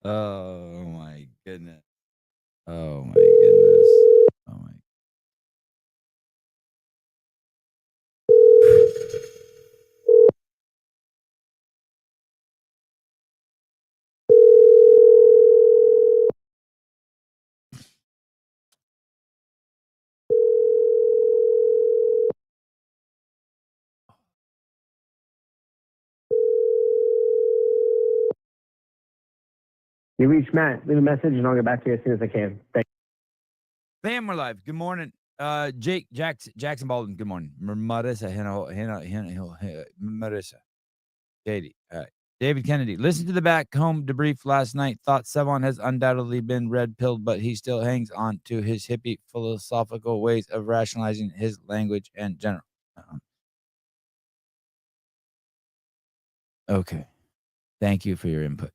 Oh my goodness. Oh my goodness. Oh my. You reach Matt, leave a message, and I'll get back to you as soon as I can. Thanks. Bam, we're live. Good morning. Jackson Baldwin, good morning. Marissa, Marissa. Katie. David Kennedy. Listen to the back home debrief last night. Thought Sevon has undoubtedly been red-pilled, but he still hangs on to his hippie philosophical ways of rationalizing his language and general. Okay. Thank you for your input.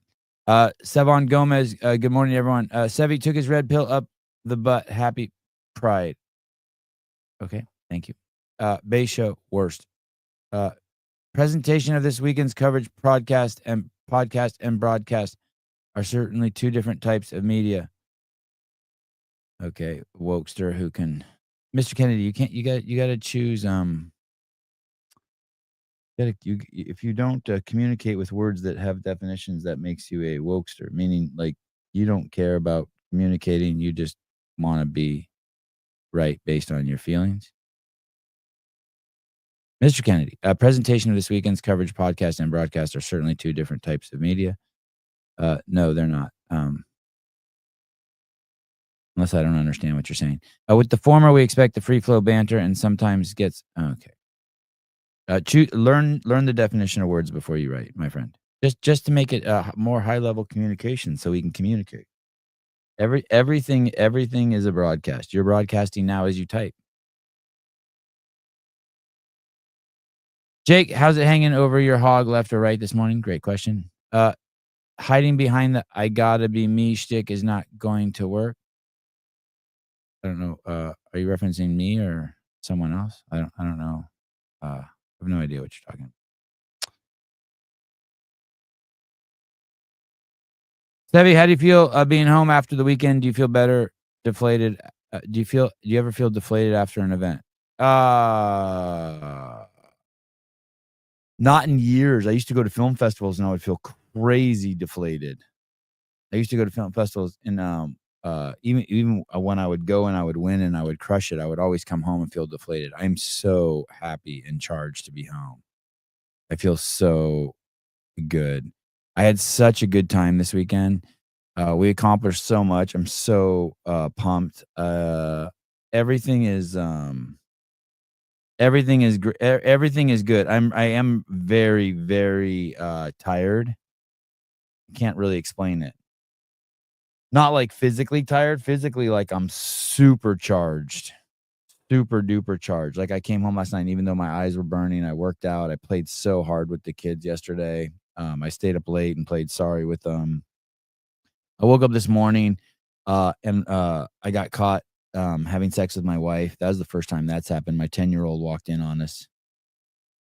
Sevon Gomez, good morning, everyone. Sevi took his red pill up the butt. Happy Pride. Okay, thank you. Bay Show, worst. Presentation of this weekend's coverage, podcast and broadcast are certainly two different types of media. Okay, wokester who can... Mr. Kennedy, you got to choose... if you don't communicate with words that have definitions, that makes you a wokester, meaning like you don't care about communicating, you just want to be right based on your feelings. Mr. Kennedy, a presentation of this weekend's coverage, podcast, and broadcast are certainly two different types of media. No, they're not. Unless I don't understand what you're saying. With the former, we expect the free flow banter and sometimes gets... Okay. Learn the definition of words before you write, my friend. Just to make it more high level communication, so we can communicate. Everything is a broadcast. You're broadcasting now as you type. Jake, how's it hanging over your hog, left or right, this morning? Great question. Hiding behind the "I gotta be me" shtick is not going to work. I don't know. Are you referencing me or someone else? I don't know. I have no idea what you're talking about. Stevie, how do you feel being home after the weekend? Do you feel better, deflated? Do you ever feel deflated after an event? Not in years. I used to go to film festivals and I would feel crazy deflated. I used to go to film festivals and even when I would go and I would win and I would crush it, I would always come home and feel deflated. I'm so happy and charged to be home. I feel so good. I had such a good time this weekend. We accomplished so much. I'm so pumped. Everything is good. I am very, very tired. Can't really explain it. Not like physically tired. Physically, like I'm super charged. Super duper charged. Like I came home last night, and even though my eyes were burning, I worked out. I played so hard with the kids yesterday. I stayed up late and played Sorry with them. I woke up this morning and I got caught having sex with my wife. That was the first time that's happened. My 10-year-old walked in on us.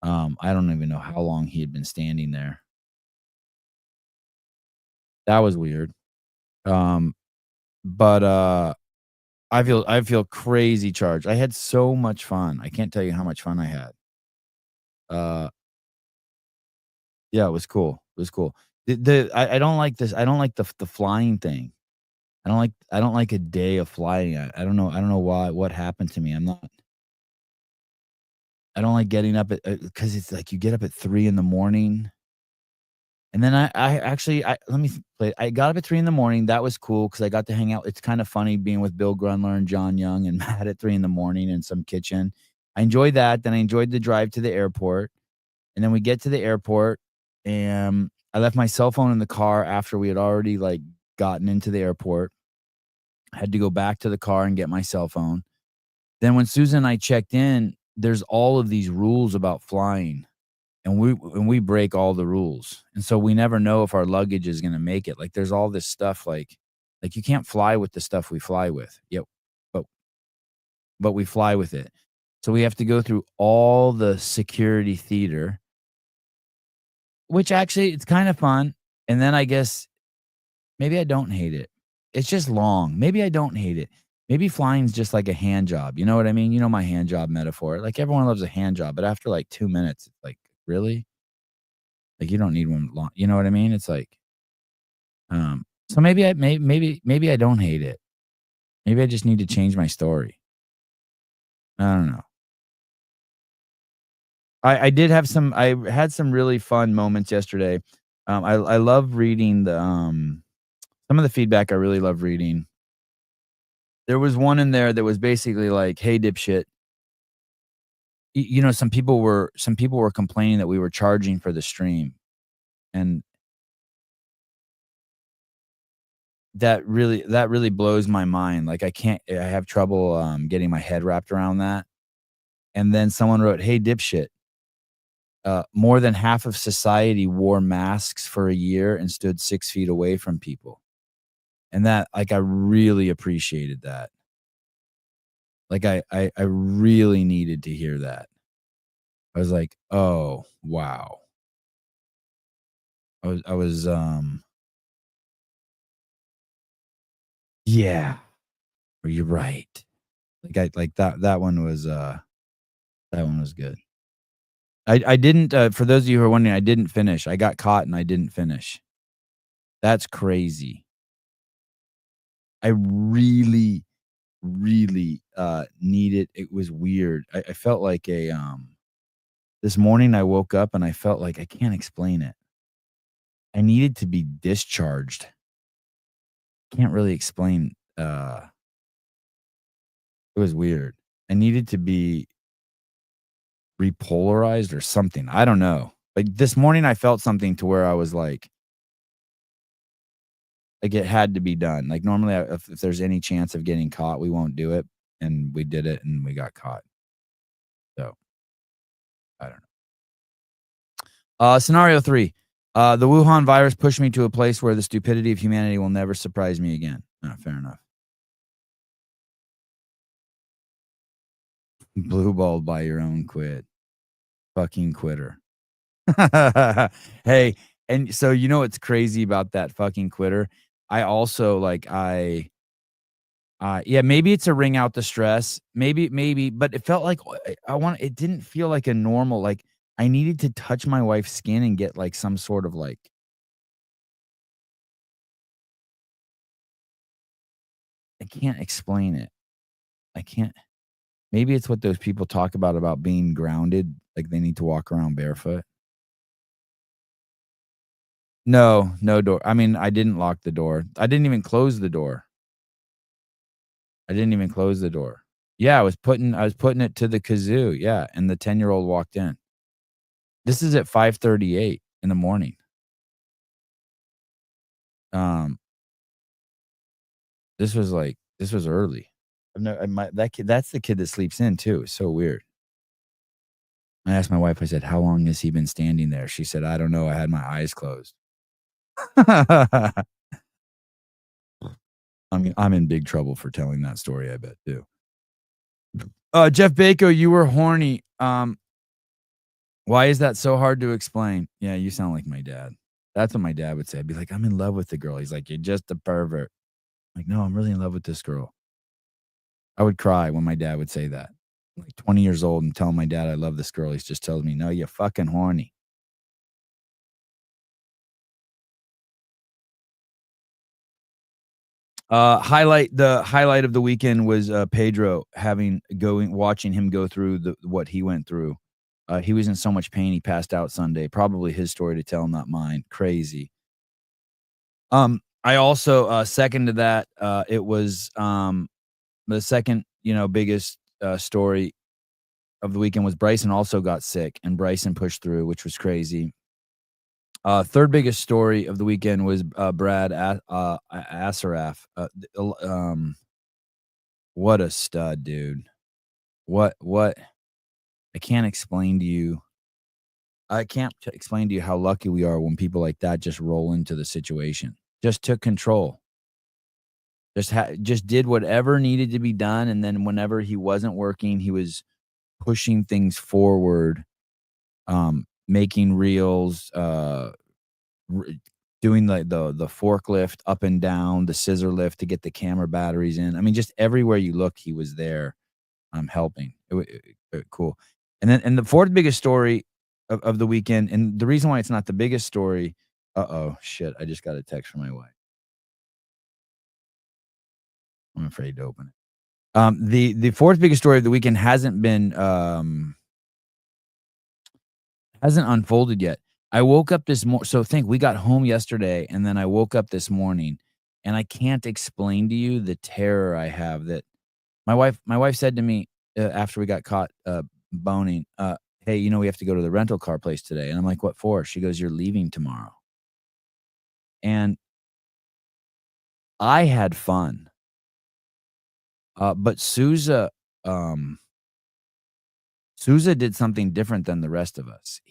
I don't even know how long he had been standing there. That was weird. But I feel crazy charged. I had so much fun. I can't tell you how much fun I had. Yeah, it was cool. It was cool. I don't like this. I don't like the flying thing. I don't like a day of flying. I don't know why, what happened to me. I don't like getting up at, because it's like you get up at 3 a.m. And then let me play. I got up at 3 a.m. That was cool because I got to hang out. It's kind of funny being with Bill Grunler and John Young and Matt at 3 a.m. in some kitchen. I enjoyed that. Then I enjoyed the drive to the airport. And then we get to the airport and I left my cell phone in the car after we had already like gotten into the airport. I had to go back to the car and get my cell phone. Then when Susan and I checked in, there's all of these rules about flying. And we break all the rules. And so we never know if our luggage is going to make it. Like there's all this stuff like you can't fly with the stuff we fly with. Yep. But we fly with it. So we have to go through all the security theater. which actually it's kind of fun. And then I guess maybe I don't hate it. It's just long. Maybe I don't hate it. Maybe flying's just like a hand job. You know what I mean? You know my hand job metaphor. Like everyone loves a hand job, but after like 2 minutes, it's like, really? Like you don't need one long. You know what I mean? It's like, so maybe I don't hate it. Maybe I just need to change my story. I don't know. I did have some. I had some really fun moments yesterday. I love reading the some of the feedback. I really love reading. There was one in there that was basically like, "Hey, dipshit." Some people were complaining that we were charging for the stream, and that really blows my mind. Like I have trouble getting my head wrapped around that. And then someone wrote, "Hey, dipshit. More than half of society wore masks for a year and stood 6 feet away from people." And that, like, I really appreciated that. Like, I really needed to hear that. I was like, "Oh, wow." Yeah, you're right. That one was good. I didn't, for those of you who are wondering, I didn't finish. I got caught and I didn't finish. That's crazy. I really, really, needed it was weird. I felt like this morning I woke up and I felt like I can't explain it. I needed to be discharged. Can't really explain, it was weird. I needed to be repolarized or something. I don't know. Like, this morning I felt something to where I was like it had to be done. Like, normally, if there's any chance of getting caught, we won't do it, and we did it, and we got caught. So, I don't know. Scenario 3. The Wuhan virus pushed me to a place where the stupidity of humanity will never surprise me again. Fair enough. Blue balled by your own quit. Fucking quitter. Hey, and so you know what's crazy about that fucking quitter? I also yeah, maybe it's a ring out the stress. Maybe, but it felt like it didn't feel like a normal, like I needed to touch my wife's skin and get like some sort of like, I can't explain it. I can't. Maybe it's what those people talk about being grounded, like they need to walk around barefoot. No, no door. I mean, I didn't lock the door. I didn't even close the door. I didn't even close the door. Yeah, I was putting it to the kazoo. Yeah, and the 10-year-old walked in. This is at 5:38 in the morning. Um, this was early. I've never, that kid. That's the kid that sleeps in too. It's so weird. I asked my wife. I said, "How long has he been standing there?" She said, "I don't know. I had my eyes closed." I'm in big trouble for telling that story, I bet too. Jeff Bako, you were horny. Why is that so hard to explain? Yeah, you sound like my dad. That's what my dad would say. I'd be like, "I'm in love with the girl." He's like, "You're just a pervert." I'm like, "No, I'm really in love with this girl." I would cry when my dad would say that. I'm like 20 years old and telling my dad I love this girl. He's just telling me, "No, you're fucking horny." The highlight of the weekend was Pedro watching him go through what he went through. He was in so much pain he passed out Sunday. Probably his story to tell, not mine. Crazy. I also second to that. It was the second, biggest story of the weekend was Bryson also got sick, and Bryson pushed through, which was crazy. Third biggest story of the weekend was Brad Asaraf. What a stud, dude. What I can't explain to you. I can't explain to you how lucky we are when people like that just roll into the situation. Just took control. Just did whatever needed to be done, and then whenever he wasn't working, he was pushing things forward. making reels, doing the forklift up and down, the scissor lift to get the camera batteries in. I mean, just everywhere you look, he was there, helping. Cool. And the fourth biggest story of the weekend, and the reason why it's not the biggest story. Shit! I just got a text from my wife. I'm afraid to open it. The fourth biggest story of the weekend hasn't unfolded yet. I woke up this morning. So think we got home yesterday, and then I woke up this morning, and I can't explain to you the terror I have. That my wife said to me after we got caught boning, "Hey, we have to go to the rental car place today." And I'm like, "What for?" She goes, "You're leaving tomorrow." And I had fun, but Souza did something different than the rest of us.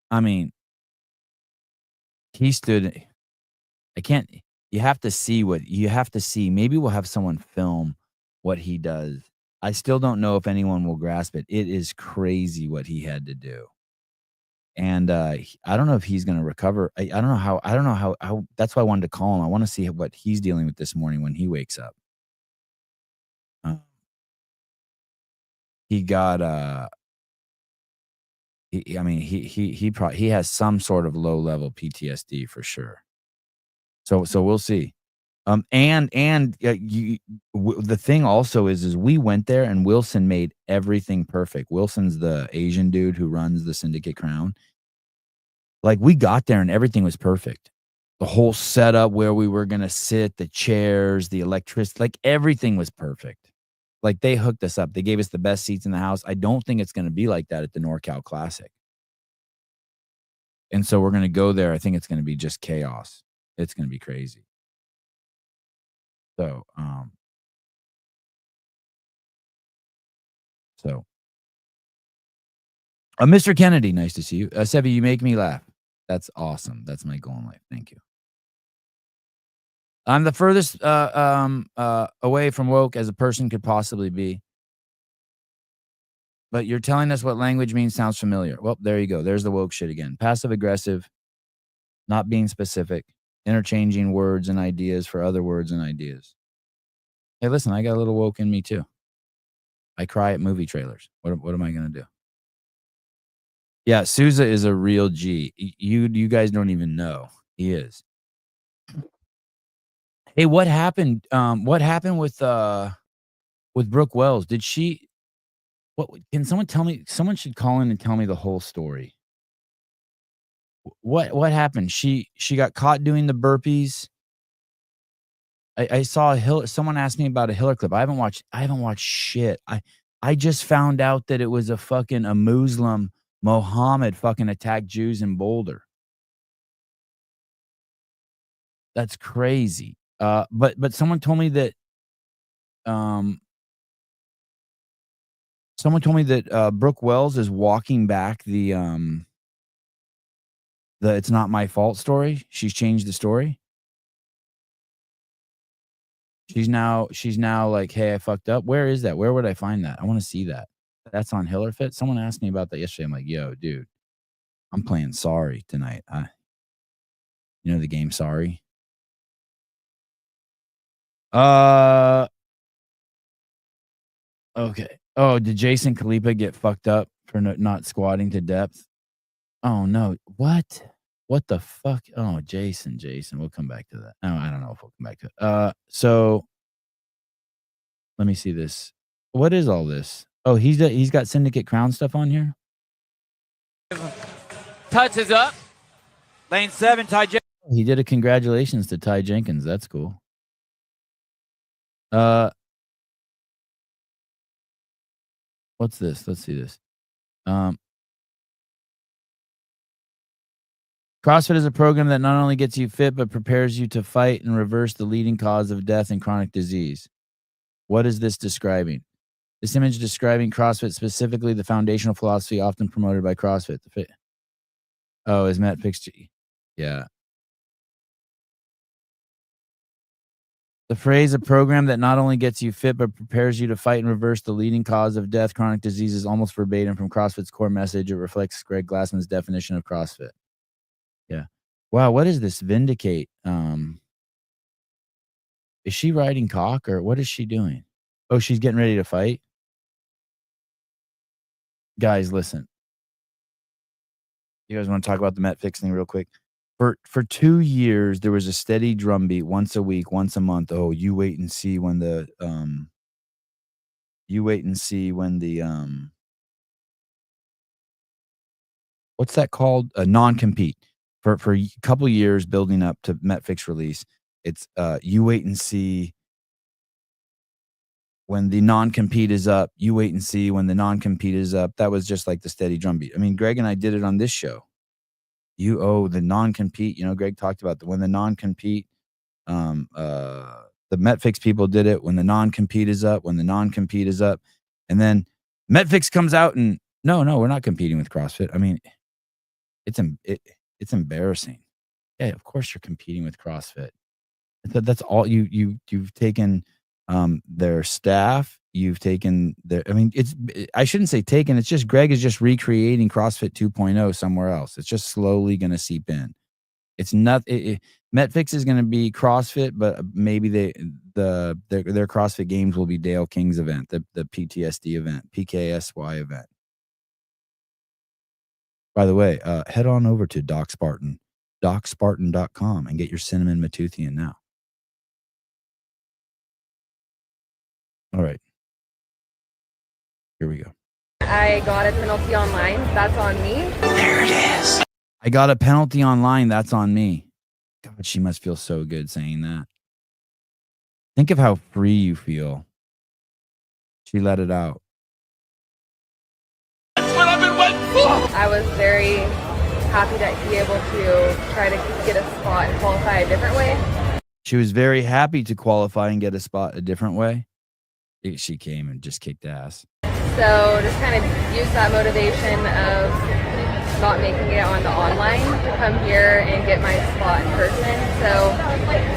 I mean, he stood. I can't. You have to see what you have to see. Maybe we'll have someone film what he does. I still don't know if anyone will grasp it. It is crazy what he had to do. And I don't know if he's going to recover. I don't know how. I don't know how. That's why I wanted to call him. I want to see what he's dealing with this morning when he wakes up. He got I mean, he has some sort of low level PTSD for sure. So we'll see. The thing also is we went there and Wilson made everything perfect. Wilson's the Asian dude who runs the Syndicate Crown. Like, we got there and everything was perfect. The whole setup where we were gonna sit, the chairs, the electricity, like everything was perfect. Like, they hooked us up. They gave us the best seats in the house. I don't think it's gonna be like that at the NorCal Classic. And so we're gonna go there. I think it's gonna be just chaos. It's gonna be crazy. So, Mr. Kennedy, nice to see you. Sevi, you make me laugh. That's awesome. That's my goal in life. Thank you. I'm the furthest away from woke as a person could possibly be. But you're telling us what language means sounds familiar. Well, there you go. There's the woke shit again. Passive aggressive, not being specific, interchanging words and ideas for other words and ideas. Hey, listen, I got a little woke in me too. I cry at movie trailers. What am I going to do? Yeah, Souza is a real G. You guys don't even know. He is. Hey, what happened? What happened with Brooke Wells? Did she? What can someone tell me? Someone should call in and tell me the whole story. What happened? She got caught doing the burpees. I saw someone asked me about a Hiller clip. I haven't watched shit. I just found out that it was a Muslim, Mohammed fucking attacked Jews in Boulder. That's crazy. But someone told me that Brooke Wells is walking back the "It's not my fault" story. She's changed the story. She's now like, "Hey, I fucked up." Where is that? Where would I find that? I want to see that. That's on Hillerfit. Someone asked me about that yesterday. I'm like, "Yo, dude, I'm playing Sorry tonight." You know the game Sorry? Okay. Oh, did Jason Khalipa get fucked up for not squatting to depth? Oh, no. What? What the fuck? Oh, Jason. We'll come back to that. No, I don't know if we'll come back to it. So let me see this. What is all this? Oh, he's got Syndicate Crown stuff on here? Touches up. Lane 7, Ty Jenkins. He did a congratulations to Ty Jenkins. That's cool. What's this? Let's see this. CrossFit is a program that not only gets you fit, but prepares you to fight and reverse the leading cause of death and chronic disease. What is this describing? This image describing CrossFit, specifically the foundational philosophy often promoted by CrossFit. Is Matt Pixie? Yeah. The phrase, a program that not only gets you fit, but prepares you to fight and reverse the leading cause of death, chronic disease, is almost verbatim from CrossFit's core message. It reflects Greg Glassman's definition of CrossFit. Yeah. Wow, what is this? Vindicate. Is she riding cock or what is she doing? Oh, she's getting ready to fight? Guys, listen. You guys want to talk about the Metfix thing real quick? For 2 years, there was a steady drumbeat once a week, once a month. Oh, you wait and see when the what's that called? A non-compete. For a couple years building up to Metfix release, it's you wait and see when the non-compete is up. You wait and see when the non-compete is up. That was just like the steady drumbeat. I mean, Greg and I did it on this show. The non-compete, Greg talked about when the non-compete, the Metfix people did it when the non-compete is up, and then Metfix comes out and no, we're not competing with CrossFit. I mean, it's embarrassing. Yeah, of course you're competing with CrossFit. That's all you've taken their staff, you've taken their, I mean, I shouldn't say taken, it's just Greg is just recreating CrossFit 2.0 somewhere else. It's just slowly going to seep in. It's not Metfix is going to be CrossFit, but maybe their CrossFit games will be Dale King's event, the PTSD event, PKSY event. By the way, head on over to DocSpartan.com and get your cinnamon Matuthian now. All right. Here we go. I got a penalty online. That's on me. There it is. I got a penalty online. That's on me. God, she must feel so good saying that. Think of how free you feel. She let it out. That's what I've been waiting for. I was very happy to be able to try to get a spot and qualify a different way. She was very happy to qualify and get a spot a different way. She came and just kicked ass. So just kind of use that motivation of not making it on the online to come here and get my spot in person. So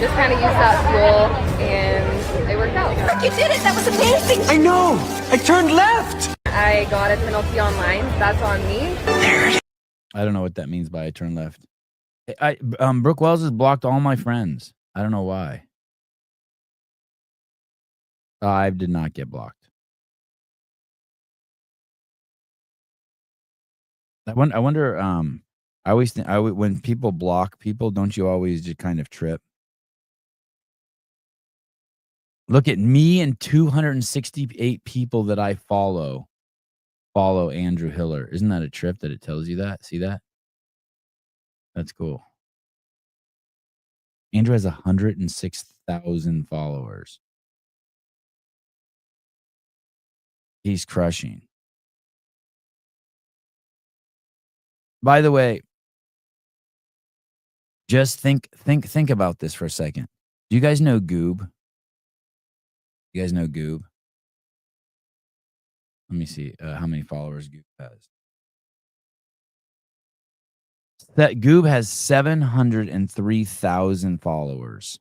just kind of use that fuel and it worked out. You did it! That was amazing! I know. I turned left. I got a penalty online. That's on me. I don't know what that means by I turn left. Brooke Wells has blocked all my friends. I don't know why. I did not get blocked. I wonder. I always think when people block people, don't you always just kind of trip? Look at me and 268 people that I follow Andrew Hiller. Isn't that a trip that it tells you that? See that? That's cool. Andrew has 106,000 followers. He's crushing. By the way, just think about this for a second. Do you guys know Goob? You guys know Goob? Let me see how many followers Goob has. That Goob has 703,000 followers.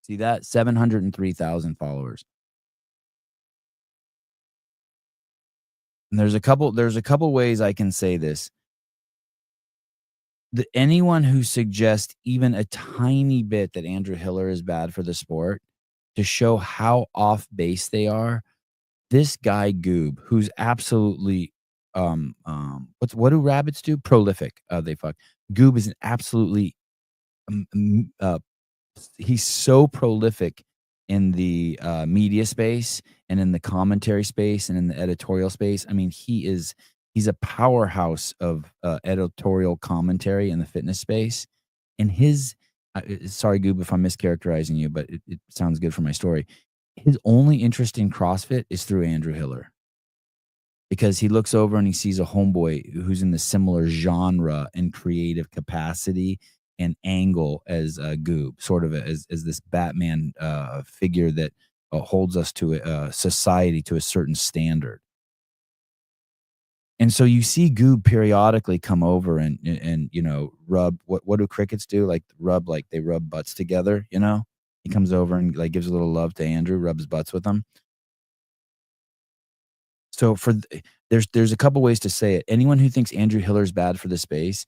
See that? 703,000 followers. And there's a couple ways I can say this. Anyone who suggests even a tiny bit that Andrew Hiller is bad for the sport, to show how off base they are, this guy Goob, who's absolutely what do rabbits do? Prolific. They fuck. Goob is an absolutely he's so prolific in the media space and in the commentary space and in the editorial space. I mean, he's a powerhouse of editorial commentary in the fitness space. And his sorry, Goob, if I'm mischaracterizing you, but it sounds good for my story. His only interest in CrossFit is through Andrew Hiller, because he looks over and he sees a homeboy who's in the similar genre and creative capacity and angle as Goob, sort of as this Batman figure that holds us to a society to a certain standard. And so you see Goob periodically come over and you know, rub what do crickets do? Like rub like they rub butts together, you know? He comes over and like gives a little love to Andrew, rubs butts with him. So there's a couple ways to say it. Anyone who thinks Andrew Hiller's bad for the space,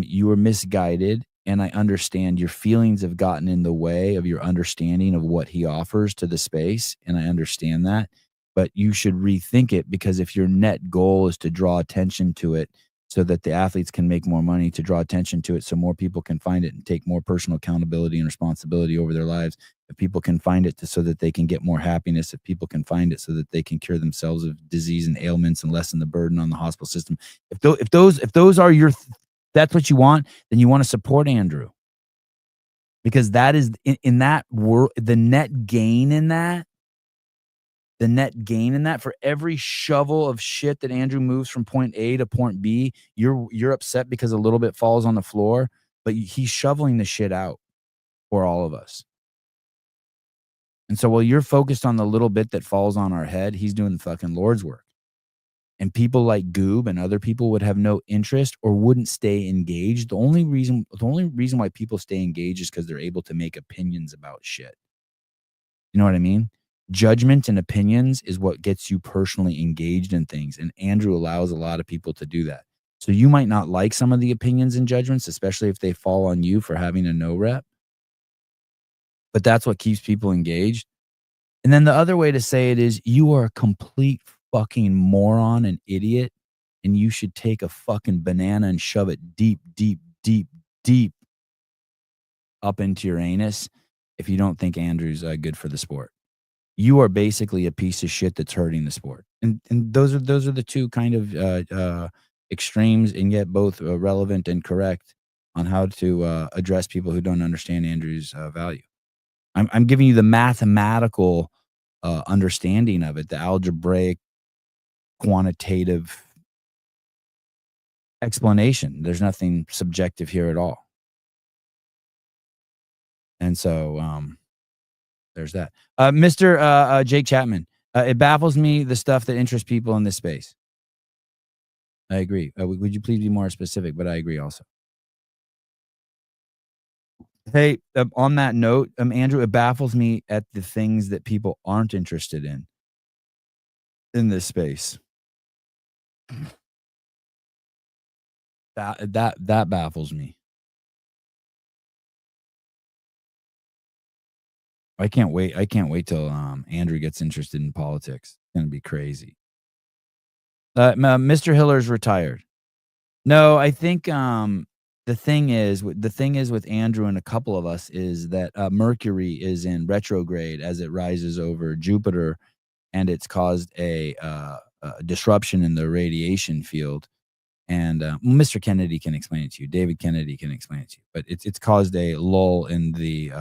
you are misguided, and I understand your feelings have gotten in the way of your understanding of what he offers to the space, and I understand that. But you should rethink it, because if your net goal is to draw attention to it so that the athletes can make more money, to draw attention to it so more people can find it and take more personal accountability and responsibility over their lives, if people can find it so that they can get more happiness, if people can find it so that they can cure themselves of disease and ailments and lessen the burden on the hospital system. If those are that's what you want, then you want to support Andrew, because that is in that world, the net gain in that for every shovel of shit that Andrew moves from point A to point B, you're upset because a little bit falls on the floor, but he's shoveling the shit out for all of us. And so while you're focused on the little bit that falls on our head, he's doing the fucking Lord's work. And people like Goob and other people would have no interest or wouldn't stay engaged. The only reason why people stay engaged is because they're able to make opinions about shit. You know what I mean? Judgment and opinions is what gets you personally engaged in things. And Andrew allows a lot of people to do that. So you might not like some of the opinions and judgments, especially if they fall on you for having a no rep. But that's what keeps people engaged. And then the other way to say it is, you are a complete fucking moron and idiot, and you should take a fucking banana and shove it deep, deep, deep, deep up into your anus if you don't think Andrew's good for the sport. You are basically a piece of shit that's hurting the sport. And those are the two kind of extremes, and yet both relevant and correct on how to address people who don't understand Andrew's value. I'm giving you the mathematical understanding of it, the algebraic, quantitative explanation. There's nothing subjective here at all. And so there's that. Mr. Jake Chapman, it baffles me, the stuff that interests people in this space. I agree. Would you please be more specific? But I agree also. Hey, on that note, Andrew, it baffles me at the things that people aren't interested in this space. That baffles me. I can't wait till Andrew gets interested in politics. It's gonna be crazy. Mr. Hiller's retired. No, I think the thing is with Andrew and a couple of us is that Mercury is in retrograde as it rises over Jupiter, and it's caused a disruption in the radiation field. And Mr. Kennedy can explain it to you. David Kennedy can explain it to you. But it's caused a lull in the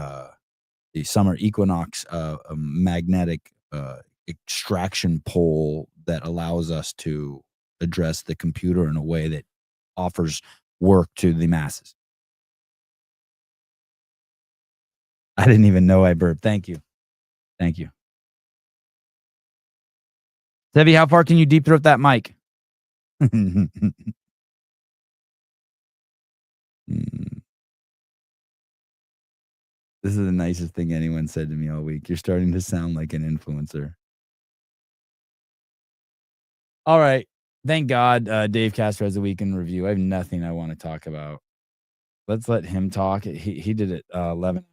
summer equinox magnetic extraction pole that allows us to address the computer in a way that offers work to the masses. I didn't even know I burped. Thank you. Thank you. Debbie, how far can you deep throat that mic? This is the nicest thing anyone said to me all week. You're starting to sound like an influencer. All right. Thank God Dave Castro has a week in review. I have nothing I want to talk about. Let's let him talk. He did it 11.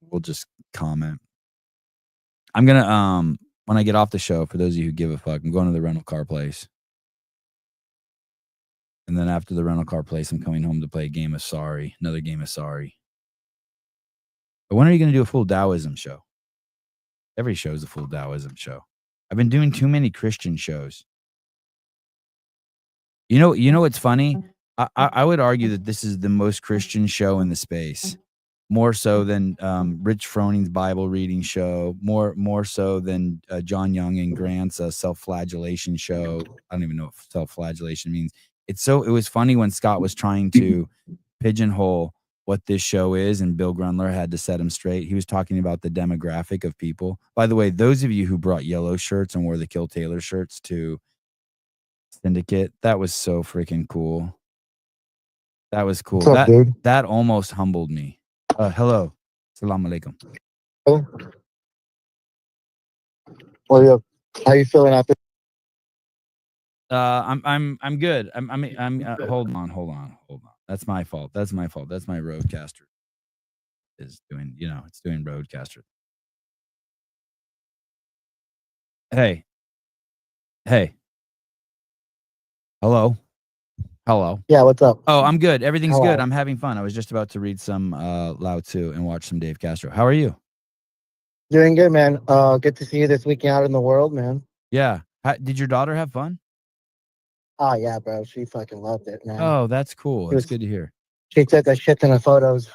We'll just comment. I'm going to, when I get off the show, for those of you who give a fuck, I'm going to the rental car place. And then after the rental car place, I'm coming home to play a game of Sorry. Another game of Sorry. But when are you going to do a full Taoism show? Every show is a full Taoism show. I've been doing too many Christian shows. You know what's funny? I would argue that this is the most Christian show in the space. More so than Rich Froning's Bible reading show. More so than John Young and Grant's self-flagellation show. I don't even know what self-flagellation means. It was funny when Scott was trying to pigeonhole what this show is, and Bill Grundler had to set him straight. He was talking about the demographic of people. By the way, those of you who brought yellow shirts and wore the Kill Taylor shirts to Syndicate. That was so freaking cool. That was cool. What's up, dude? That almost humbled me. Hello. Assalamu alaikum. Oh. Well, how you feeling after? I'm good. I'm hold on. That's my fault. That's my roadcaster is doing, it's doing roadcaster. Hey. Hello. Yeah, what's up? Oh, I'm good. Everything's Hello. good. I'm having fun. I was just about to read some Lao Tzu and watch some Dave Castro. How are you? Doing good, man. Good to see you this weekend out in the world, man. Yeah. Did your daughter have fun? Oh yeah, bro. She fucking loved it, man. Oh, that's cool. That's good to hear. She took a shit ton of photos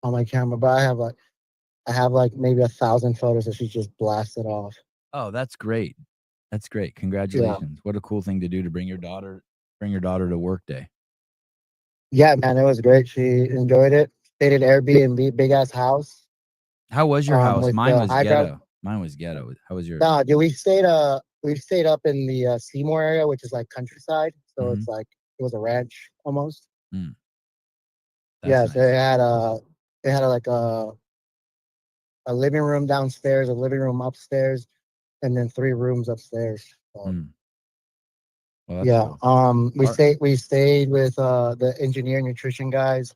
on my camera, but I have like maybe 1,000 photos that she just blasted off. Oh, that's great. That's great. Congratulations. What a cool thing to do to bring your daughter to work day. Yeah, man, it was great. She enjoyed it. Stayed at Airbnb, big ass house. How was your house? with Mine the was high ground- ghetto. Mine was ghetto. How was yours? Nah, dude, we stayed up in the Seymour area, which is like countryside. So it's like it was a ranch almost. Mm. Yeah, That's so nice. it had like a living room downstairs, a living room upstairs, and then 3 rooms upstairs. So, Well, that's yeah. cool. We stayed with the engineer nutrition guys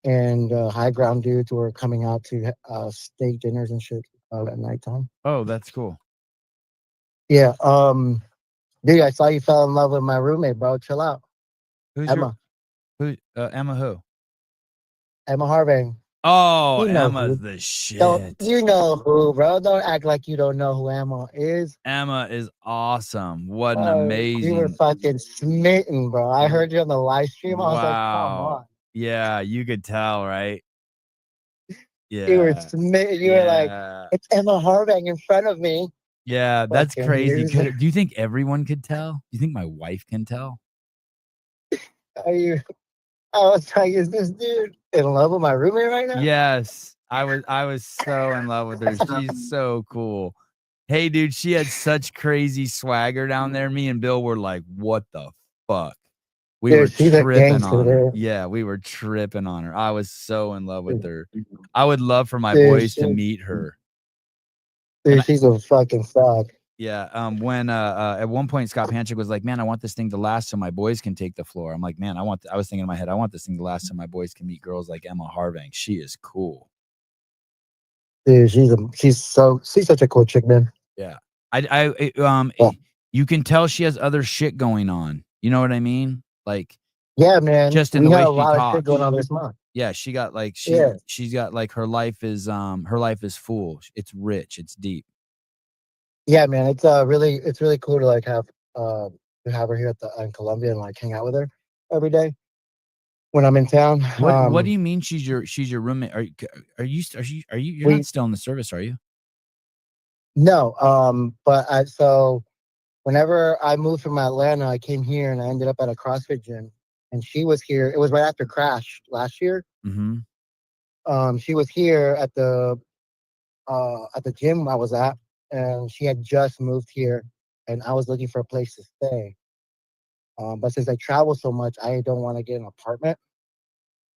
and high ground dudes who were coming out to steak dinners and shit at nighttime. Oh, that's cool. Yeah. Dude, I saw you fell in love with my roommate, bro. Chill out. Emma. Emma who? Emma Harvey. Oh, You know Emma's who. the shit. You know who, bro. Don't act like you don't know who Emma is. Emma is awesome. What an amazing. You were fucking smitten, bro. I heard you on the live stream. I was like, come Wow. on. Yeah, you could tell, right? Yeah. You were smitten. You were like, it's Emma Harvey in front of me. Yeah, that's Fucking crazy. loser. Do you think everyone could tell? Do you think my wife can tell? I was like, is this dude in love with my roommate right now? Yes. I was so in love with her. She's so cool. Hey, dude, she had such crazy swagger down there. Me and Bill were like, what the fuck? We were tripping on her. Yeah, we were tripping on her. I was so in love with her. I would love for my boys to meet her. Dude, she's a fucking fuck. Yeah. When at one point Scott Panchik was like, man, I want this thing to last so my boys can take the floor. I'm like, man, I was thinking in my head, I want this thing to last so my boys can meet girls like Emma Harvey. She is cool. Dude, she's such a cool chick, man. Yeah. You can tell she has other shit going on. You know what I mean? Like, yeah, man. Just in the way she talks. Of shit going on this month. Yeah, she got like she's got like her life is full. It's rich. It's deep. Yeah, man. It's really cool to like have her here in Colombia and like hang out with her every day when I'm in town. What do you mean she's your roommate? You're not still in the service, are you? No. But so whenever I moved from Atlanta, I came here and I ended up at a CrossFit gym, and she was here. It was right after Crash last year. Mm-hmm. She was here at the gym I was at, and she had just moved here, and I was looking for a place to stay. But since I travel so much, I don't want to get an apartment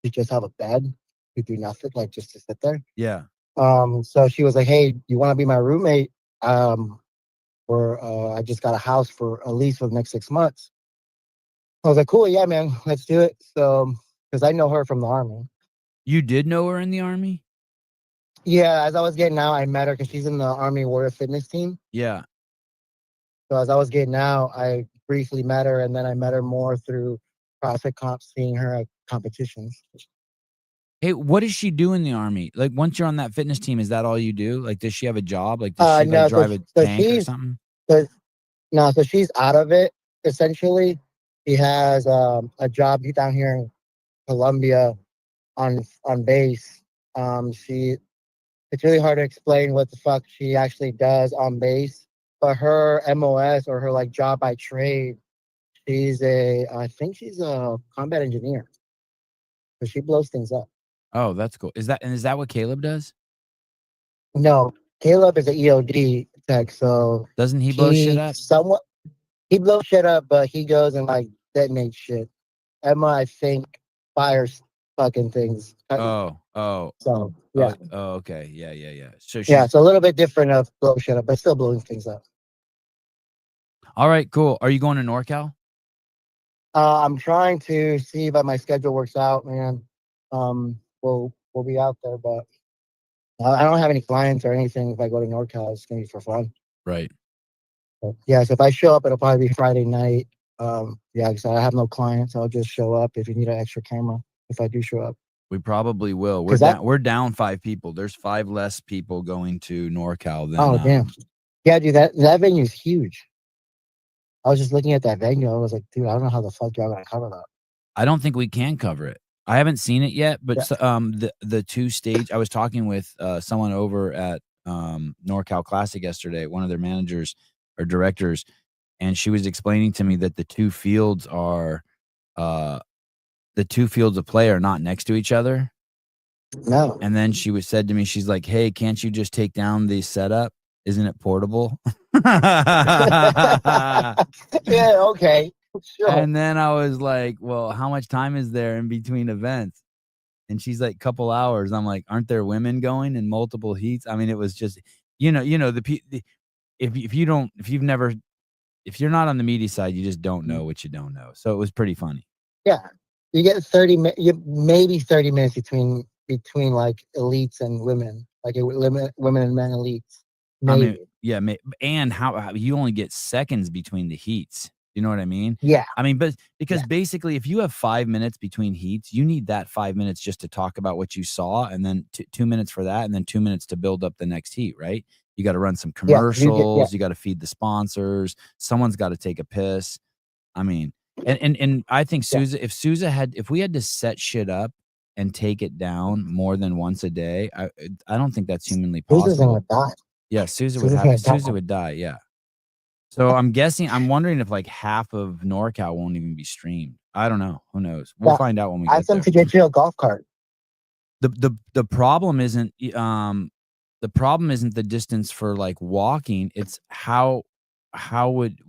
to just have a bed to do nothing, like just to sit there. Yeah. So she was like, "Hey, you want to be my roommate? I just got a house for at least for the next 6 months." I was like, "Cool, yeah, man, let's do it." So, because I know her from the army. You did know her in the army? Yeah, as I was getting out, I met her because she's in the Army Warrior Fitness team. Yeah. So as I was getting out, I briefly met her, and then I met her more through CrossFit comps, seeing her at competitions. Hey, what does she do in the army? Like, once you're on that fitness team, is that all you do? Like, does she have a job? Like, does she no, drive a tank or something? So she's out of it, essentially. She has a job down here in Colombia on base. It's really hard to explain what the fuck she actually does on base. But her MOS, or her like job by trade, I think she's a combat engineer. So she blows things up. Oh, that's cool. Is that what Caleb does? No, Caleb is an EOD tech, so doesn't he blow shit up? he blows shit up, but he goes and like detonates shit. Emma, I think, fires fucking things. Oh, So yeah, okay. Yeah. So yeah, she's it's a little bit different of blow shit up, but still blowing things up. all right, cool. Are you going to NorCal? I'm trying to see if my schedule works out, man. We'll be out there, but I don't have any clients or anything. If I go to NorCal, it's gonna be for fun. Right. But yeah, so if I show up, it'll probably be Friday night. Yeah, because I have no clients. I'll just show up if you need an extra camera. If I do show up, We probably will. We're down 5 people. There's 5 less people going to NorCal than oh damn, yeah, dude, that venue is huge. I was just looking at that venue. I was like, dude, I don't know how the fuck y'all gonna cover that. I don't think we can cover it. I haven't seen it yet, but Yeah. the 2 stage. I was talking with someone over at NorCal Classic yesterday, one of their managers or directors, and she was explaining to me that the 2 fields are the 2 fields of play are not next to each other. No. And then said to me, she's like, "Hey, can't you just take down the setup? Isn't it portable?" Yeah. Okay. Sure. And then I was like, "Well, how much time is there in between events?" And she's like, "Couple hours." I'm like, "Aren't there women going in multiple heats?" I mean, it was just, if you're not on the media side, you just don't know what you don't know. So it was pretty funny. Yeah, you get maybe 30 minutes between like elites and women, like women and men elites. I Maybe. mean, yeah, and how you only get seconds between the heats. You know what I mean? Yeah. I mean, but because basically, if you have 5 minutes between heats, you need that 5 minutes just to talk about what you saw, and then 2 minutes for that, and then 2 minutes to build up the next heat, right? You got to run some commercials. You got to feed the sponsors. Someone's got to take a piss. I mean, and I think if we had to set shit up and take it down more than once a day, I don't think that's humanly Sousa's possible. gonna die. Yeah, Sousa would die. Yeah. So I'm wondering if like half of NorCal won't even be streamed. I don't know. Who knows? We'll find out when we get Ask them there. to get you a golf cart. The problem isn't the distance for like walking. It's how would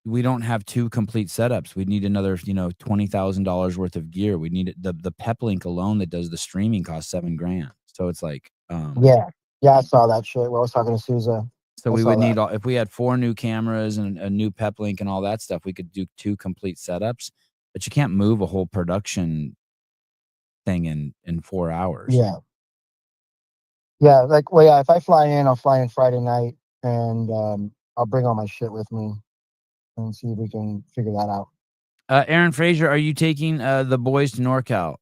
we don't have 2 complete setups. We'd need another, $20,000 worth of gear. We need the Peplink alone that does the streaming costs $7,000. So it's like, yeah, I saw that shit. When I was talking to Sousa. So we would need if we had 4 new cameras and a new Peplink and all that stuff, we could do 2 complete setups. But you can't move a whole production thing in 4 hours. Yeah. Yeah, like if I fly in, I'll fly in Friday night, and I'll bring all my shit with me and see if we can figure that out. Aaron Fraser, are you taking the boys to NorCal?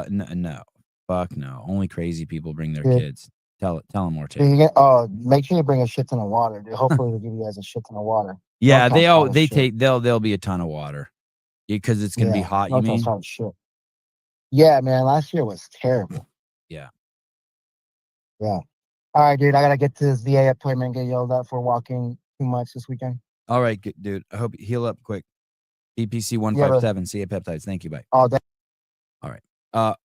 No. Fuck no. Only crazy people bring their kids. Tell them more. Make sure you bring a shit ton of water, dude. Hopefully they'll give you guys a shit ton of water. Yeah, there'll be a ton of water because it's gonna be hot. You mean? Shit. Yeah, man. Last year was terrible. Yeah. Yeah. All right, dude. I gotta get to this VA appointment. Get yelled at for walking too much this weekend. All right, dude. I hope you heal up quick. EPC 157. CA peptides. Thank you. Bye. All right. All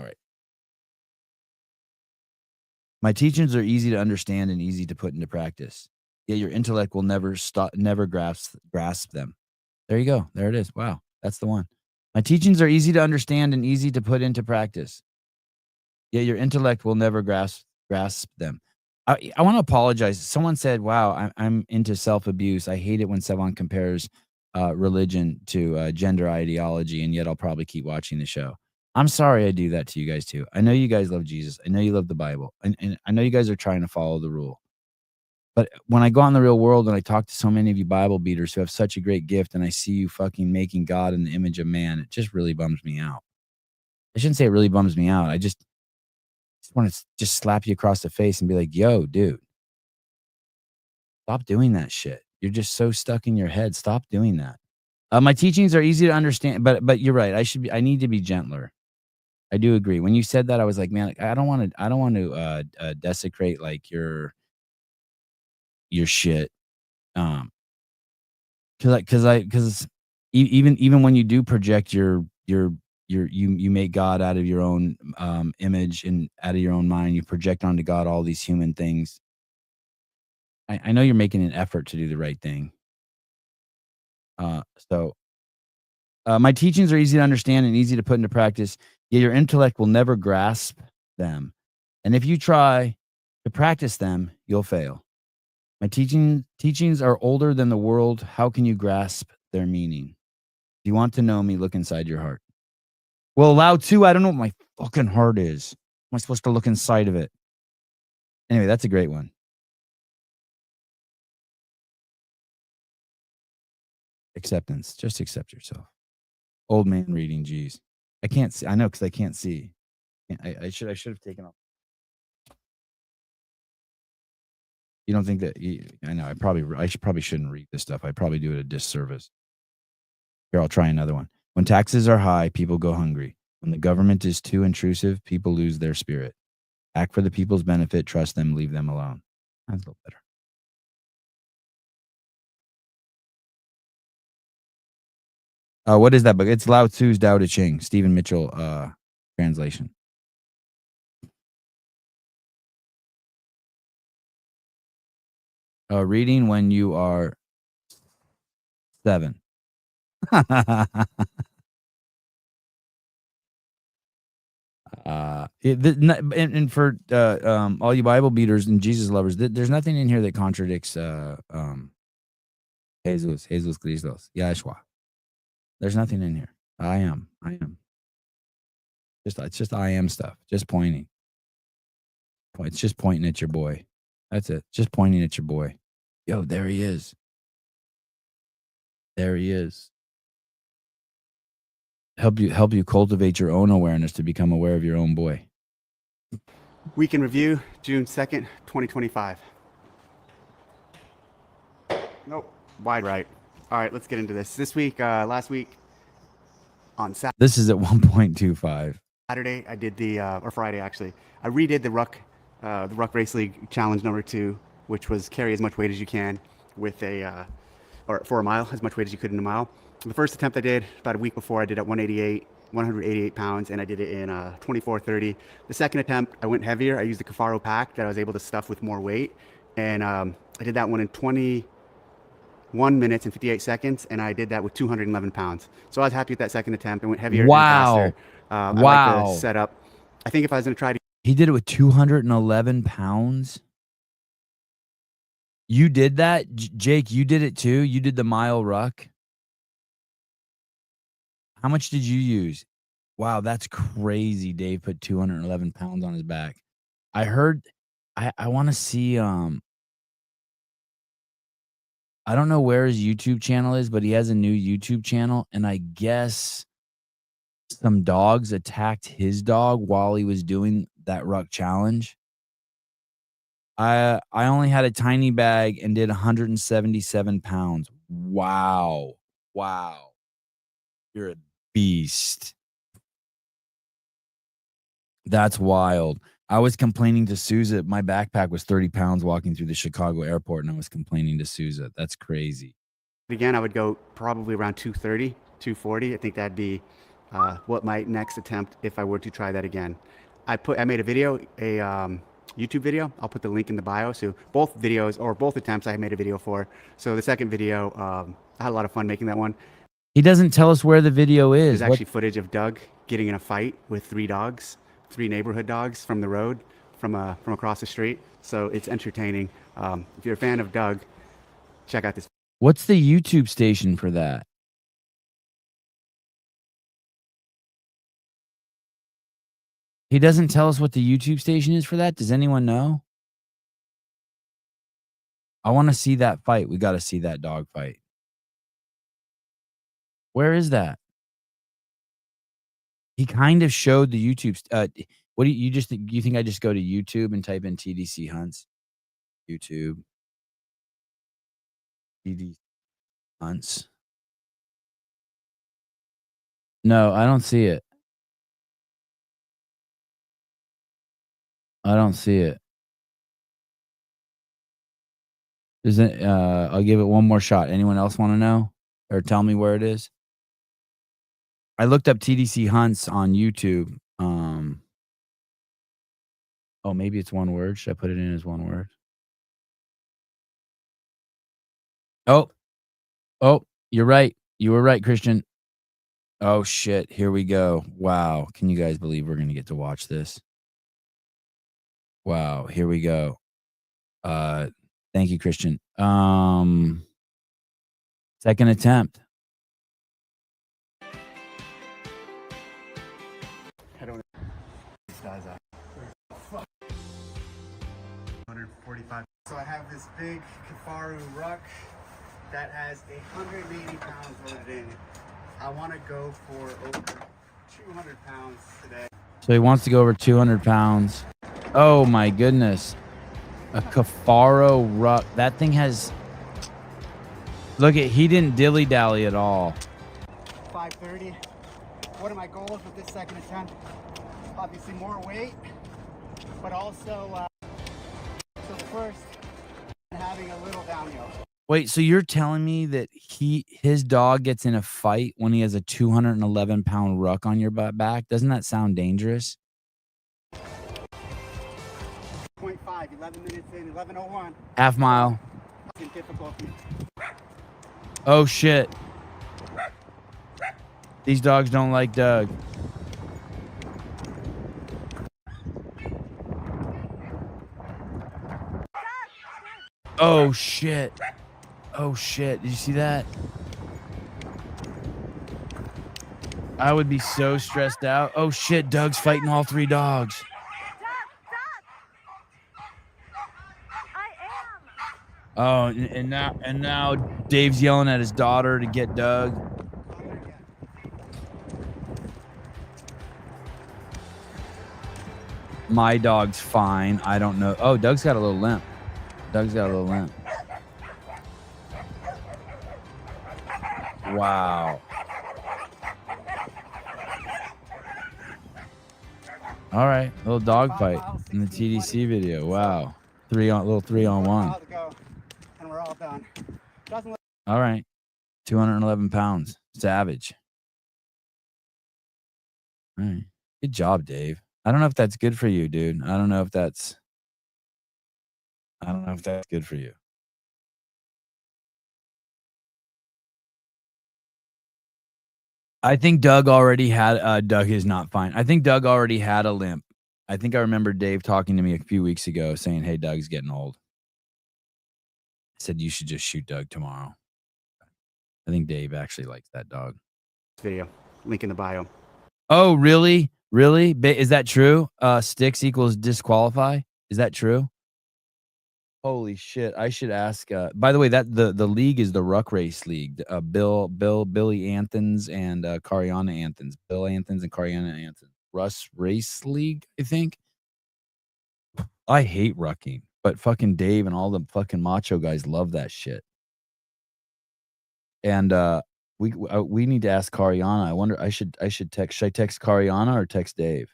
right. My teachings are easy to understand and easy to put into practice. Yet your intellect will never grasp them. There you go. There it is. Wow. That's the one. My teachings are easy to understand and easy to put into practice. Yet your intellect will never grasp them. I want to apologize. Someone said, wow, I'm into self-abuse. I hate it when someone compares religion to gender ideology, and yet I'll probably keep watching the show. I'm sorry I do that to you guys too. I know you guys love Jesus. I know you love the Bible. And I know you guys are trying to follow the rule. But when I go out in the real world and I talk to so many of you Bible beaters who have such a great gift, and I see you fucking making God in the image of man, it just really bums me out. I shouldn't say it really bums me out. I just want to just slap you across the face and be like, yo, dude, stop doing that shit. You're just so stuck in your head. Stop doing that. My teachings are easy to understand, but you're right. I need to be gentler. I do agree. When you said that, I was like, man, I don't want to desecrate like your shit. Because even when you do project you make God out of your own image and out of your own mind, you project onto God all these human things. I know you're making an effort to do the right thing. So my teachings are easy to understand and easy to put into practice, yet your intellect will never grasp them. And if you try to practice them, you'll fail. My teachings are older than the world. How can you grasp their meaning? If you want to know me, look inside your heart. Well, Lao Tzu, I don't know what my fucking heart is. Am I supposed to look inside of it? Anyway, that's a great one. Acceptance. Just accept yourself. Old man reading, geez. I can't see. I know because I can't see. I should have taken off. You don't think that? I know. I probably shouldn't read this stuff. I probably do it a disservice. Here, I'll try another one. When taxes are high, people go hungry. When the government is too intrusive, people lose their spirit. Act for the people's benefit. Trust them. Leave them alone. That's a little better. What is that book? It's Lao Tzu's Tao Te Ching, Stephen Mitchell translation. Reading when you are 7. And for all you Bible beaters and Jesus lovers, there's nothing in here that contradicts Jesus Christos, Yeshua. There's nothing in here. I am. It's just I am stuff. Just pointing. It's just pointing at your boy. That's it. Just pointing at your boy. Yo, there he is. There he is. Help you cultivate your own awareness to become aware of your own boy. Week in review, June 2nd, 2025. Nope, wide right. All right, let's get into this. This week, last week, on Saturday. This is at 1.25. Saturday, I did or Friday actually, I redid the Ruck Race League Challenge number 2, which was carry as much weight as you can with or for a mile, as much weight as you could in a mile. The first attempt I did about a week before, I did at 188 pounds, and I did it in 24:30. The second attempt, I went heavier. I used the Cafaro pack that I was able to stuff with more weight, and I did that one in 21 minutes and 58 seconds, and I did that with 211 pounds. So I was happy with that second attempt. I went heavier Wow. and faster. I like the setup. I think if I was going to try to... He did it with 211 pounds? You did that? Jake, you did it too? You did the mile ruck? How much did you use? Wow, that's crazy. Dave put 211 pounds on his back. I heard, I want to see, I don't know where his YouTube channel is, but he has a new YouTube channel, and I guess some dogs attacked his dog while he was doing that ruck challenge. I only had a tiny bag and did 177 pounds. Wow. You're a beast. That's wild. I was complaining to Souza. My backpack was 30 pounds walking through the Chicago airport, and I was complaining to Souza. That's crazy. Again, I would go probably around 230, 240. I think that'd be what my next attempt if I were to try that again. I made a video, a YouTube video. I'll put the link in the bio. So both videos or both attempts I made a video for. So the second video, I had a lot of fun making that one. He doesn't tell us where the video is. There's actually footage of Doug getting in a fight with 3 dogs, 3 neighborhood dogs from the road, from across the street. So it's entertaining. If you're a fan of Doug, check out this. What's the YouTube station for that? He doesn't tell us what the YouTube station is for that. Does anyone know? I want to see that fight. We got to see that dog fight. Where is that? He kind of showed the YouTube. What do you think I just go to YouTube and type in TDC Hunts? YouTube. TDC Hunts. No, I don't see it. I don't see it. I'll give it one more shot. Anyone else want to know? Or tell me where it is? I looked up TDC Hunts on YouTube. Oh, maybe it's one word. Should I put it in as one word? Oh, you're right. You were right, Christian. Oh shit, here we go. Wow, can you guys believe we're gonna get to watch this? Wow, here we go. Thank you, Christian. Second attempt. I don't know. Does 145. So I have this big Kafaru ruck that has 180 pounds loaded in it. I want to go for over 200 pounds today. So he wants to go over 200 pounds. Oh my goodness. A Cafaro ruck. That thing has... Look at, he didn't dilly-dally at all. 530. What are my goals with this second attempt? Obviously more weight, but also so first having a little downhill. Wait, so you're telling me that his dog gets in a fight when he has a 211-pound ruck on your back? Doesn't that sound dangerous? 0.5, 11 minutes in, 11:01. Half mile. It's difficulty. Oh shit. These dogs don't like Doug. Oh shit. Oh shit. Did you see that? I would be so stressed out. Oh shit, Doug's fighting all three dogs. Oh, and now Dave's yelling at his daughter to get Doug. My dog's fine. I don't know. Oh, Doug's got a little limp. Doug's got a little limp. Wow. All right, little dog fight in the TDC video. Wow, little 3-on-1. And we're all done. All right, 211 pounds, savage. All right, good job, Dave. I don't know if that's good for you, dude. I don't know if that's good for you. I think Doug already had, Doug is not fine. I think Doug already had a limp. I think I remember Dave talking to me a few weeks ago saying, hey, Doug's getting old. I said, you should just shoot Doug tomorrow. I think Dave actually likes that dog. Video, link in the bio. Oh, really? Really? Is that true? Sticks equals disqualify? Is that true? Holy shit! I should ask. By the way, that the league is the Ruck Race League. Billy Anthons and Cariana Anthons. Bill Anthons and Cariana Anthons. Russ Race League, I think. I hate rucking, but fucking Dave and all the fucking macho guys love that shit. And we need to ask Cariana. I wonder. I should text. Should I text Cariana or text Dave?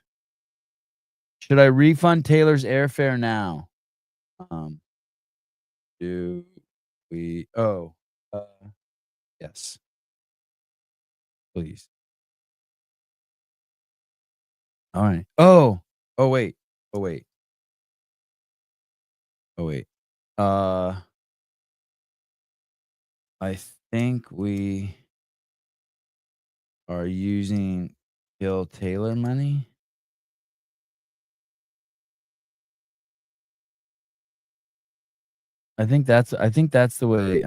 Should I refund Taylor's airfare now? Do we? Oh, yes. Please. All right. Oh, wait. Oh, wait. I think we are using Bill Taylor money. I think that's the way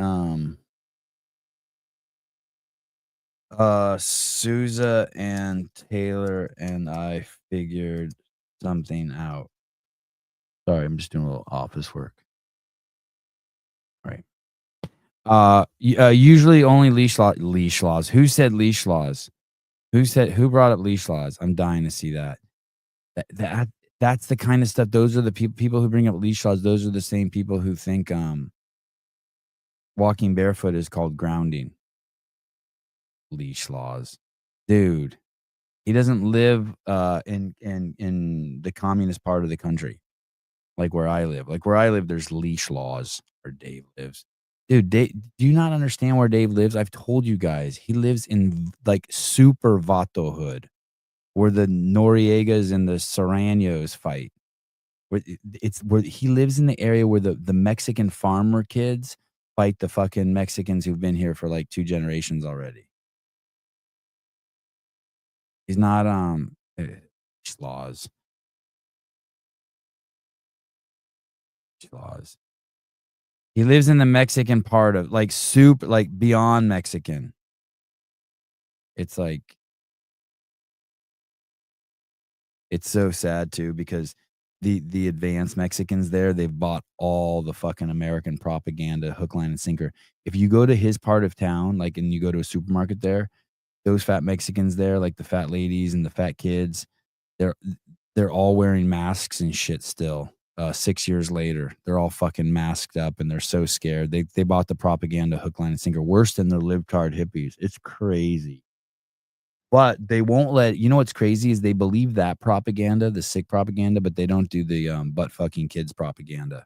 Souza and Taylor and I figured something out. Sorry, I'm just doing a little office work. All right. Usually only leash laws. Who said leash laws? Who brought up leash laws? I'm dying to see that. That's the kind of stuff. Those are the people who bring up leash laws. Those are the same people who think walking barefoot is called grounding. Leash laws, dude. He doesn't live in the communist part of the country, like where I live. Like where I live, there's leash laws where Dave lives. Dude, do you not understand where Dave lives? I've told you guys. He lives in like super Vato hood, where the Noriegas and the Serranos fight. Where he lives in the area where the Mexican farmer kids fight the fucking Mexicans who've been here for like 2 generations already. He's not Schlaws. Schlaws. He lives in the Mexican part of like like beyond Mexican. It's like it's so sad too because the advanced Mexicans there, they've bought all the fucking American propaganda, hook, line, and sinker. If you go to his part of town, like, and you go to a supermarket there, those fat Mexicans there, like the fat ladies and the fat kids, they're all wearing masks and shit still. 6 years later, they're all fucking masked up and they're so scared. They bought the propaganda, hook, line, and sinker, worse than the libtard hippies. It's crazy. But they won't let, you know what's crazy is they believe that propaganda, the sick propaganda, but they don't do the butt fucking kids propaganda.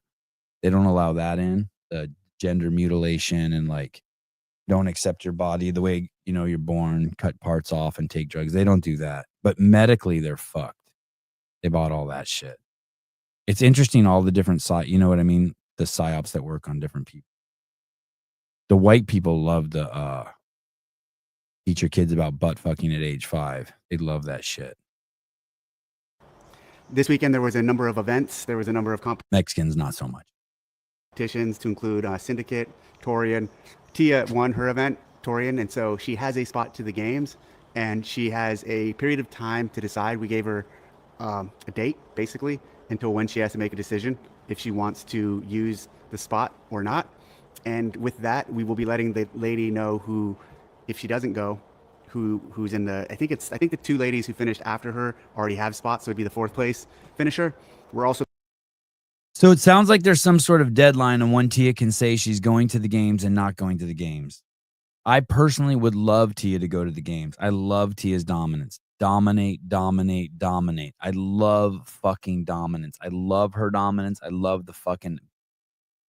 They don't allow that in, the gender mutilation and like don't accept your body the way, you know, you're born, cut parts off and take drugs. They don't do that. But medically, they're fucked. They bought all that shit. It's interesting, all the different you know what I mean? The psyops that work on different people. The white people love the teach your kids about butt fucking at age 5. They love that shit. This weekend, there was a number of events. There was a number of Mexicans, not so much. competitions to include Syndicate, Torian. Tia won her event, Torian, and so she has a spot to the games, and she has a period of time to decide. We gave her a date, basically, until when she has to make a decision if she wants to use the spot or not. And with that, we will be letting the lady know who, if she doesn't go, who's in the, I think the 2 ladies who finished after her already have spots, so it'd be the 4th place finisher. We're also. So it sounds like there's some sort of deadline on when Tia can say she's going to the games and not going to the games. I personally would love Tia to go to the games. I love Tia's dominance. Dominate, dominate, dominate. I love fucking dominance. I love her dominance. I love the fucking,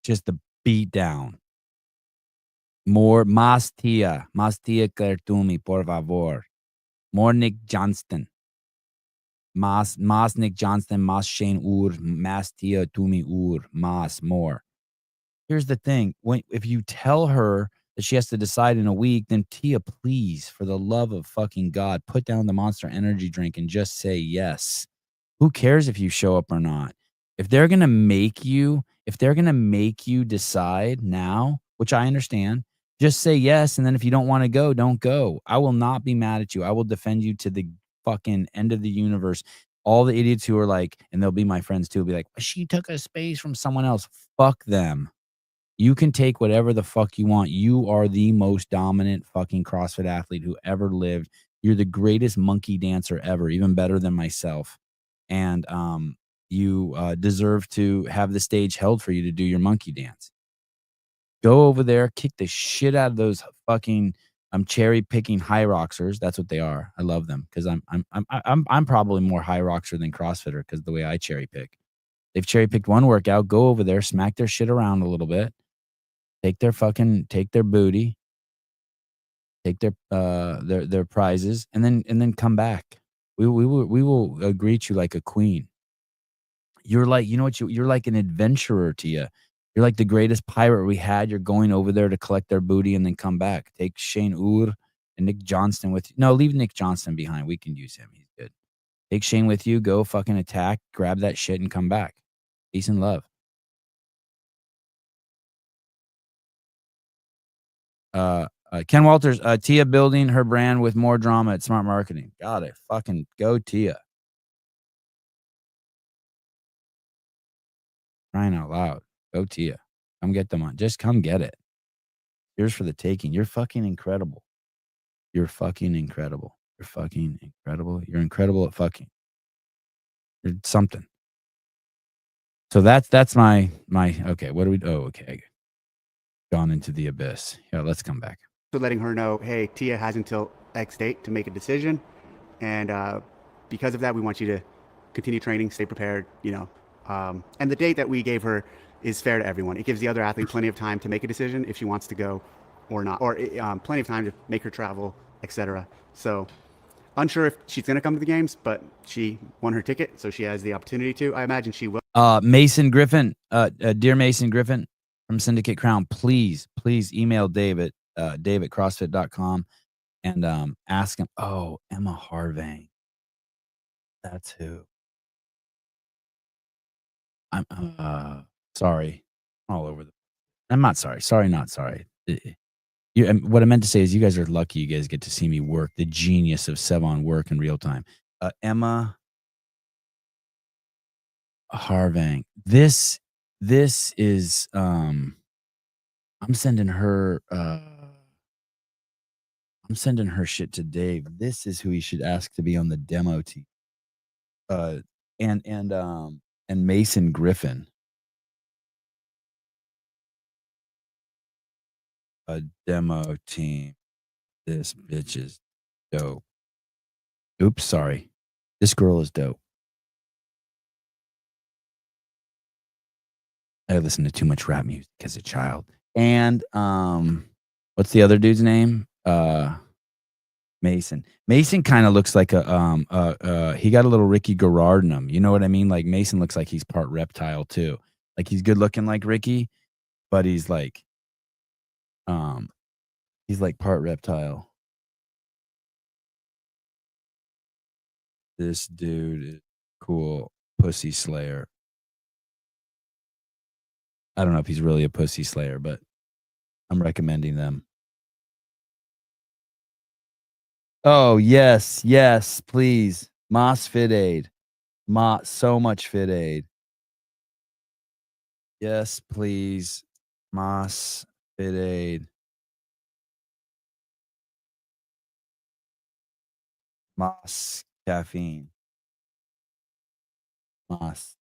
just the beat down. More, más Tia Clairtumi, por favor. More Nick Johnston. Más Nick Johnston, más Shane Ur, más Tia Tumi Ur, más more. Here's the thing. If you tell her that she has to decide in a week, then Tia, please, for the love of fucking God, put down the Monster Energy drink and just say yes. Who cares if you show up or not? If they're going to make you decide now, which I understand, just say yes. And then if you don't want to go, don't go. I will not be mad at you. I will defend you to the fucking end of the universe. All the idiots who are like, and they'll be my friends too, will be like, she took a space from someone else. Fuck them. You can take whatever the fuck you want. You are the most dominant fucking CrossFit athlete who ever lived. You're the greatest monkey dancer ever, even better than myself. And you deserve to have the stage held for you to do your monkey dance. Go over there, kick the shit out of those fucking cherry picking high roxers. That's what they are. I love them because I'm probably more high roxer than CrossFitter because the way I cherry pick. They've cherry picked one workout. Go over there, smack their shit around a little bit. Take their booty, take their prizes, and then come back. We will greet you like a queen. You're like, you know what, you're like an adventurer, Tia. You're like the greatest pirate we had. You're going over there to collect their booty and then come back. Take Shane Ur and Nick Johnston with you. No, leave Nick Johnston behind. We can use him. He's good. Take Shane with you. Go fucking attack. Grab that shit and come back. Peace and love. Ken Walters, Tia building her brand with more drama at Smart Marketing. Got it. Fucking go, Tia. Crying out loud. Go, Tia. Come get them on. Just come get it. Here's for the taking. You're fucking incredible. You're fucking incredible. You're fucking incredible. You're incredible at fucking. You're something. So that's my okay. What do we? Oh, okay. Gone into the abyss. Yeah, let's come back. So letting her know, hey, Tia has until X date to make a decision, and because of that, we want you to continue training, stay prepared. You know, and the date that we gave her is fair to everyone. It gives the other athlete plenty of time to make a decision if she wants to go or not, or plenty of time to make her travel, etc. So unsure if she's going to come to the games, but she won her ticket, so she has the opportunity to. I imagine she will. Mason Griffin, dear Mason Griffin, from Syndicate Crown, please email Dave at dave@crossfit.com and ask him. Oh, Emma Harvang. That's who. I'm sorry. All over the I'm not sorry. Sorry, not sorry. What I meant to say is you guys are lucky you guys get to see me work, the genius of Sevon work in real time. Emma Harvang. This is I'm sending her shit to Dave. This is who he should ask to be on the demo team. And Mason Griffin. A demo team. This bitch is dope. Oops, sorry. This girl is dope. I listened to too much rap music as a child. And what's the other dude's name? Mason. Mason kind of looks like he got a little Ricky Garard in him. You know what I mean? Like Mason looks like he's part reptile too. Like he's good looking like Ricky, but he's like part reptile. This dude is cool. Pussy Slayer. I don't know if he's really a pussy slayer, but I'm recommending them. Oh, yes, please. Moss Fit Aid. So much Fit Aid. Yes, please. Moss Fit Aid. Moss caffeine. Moss.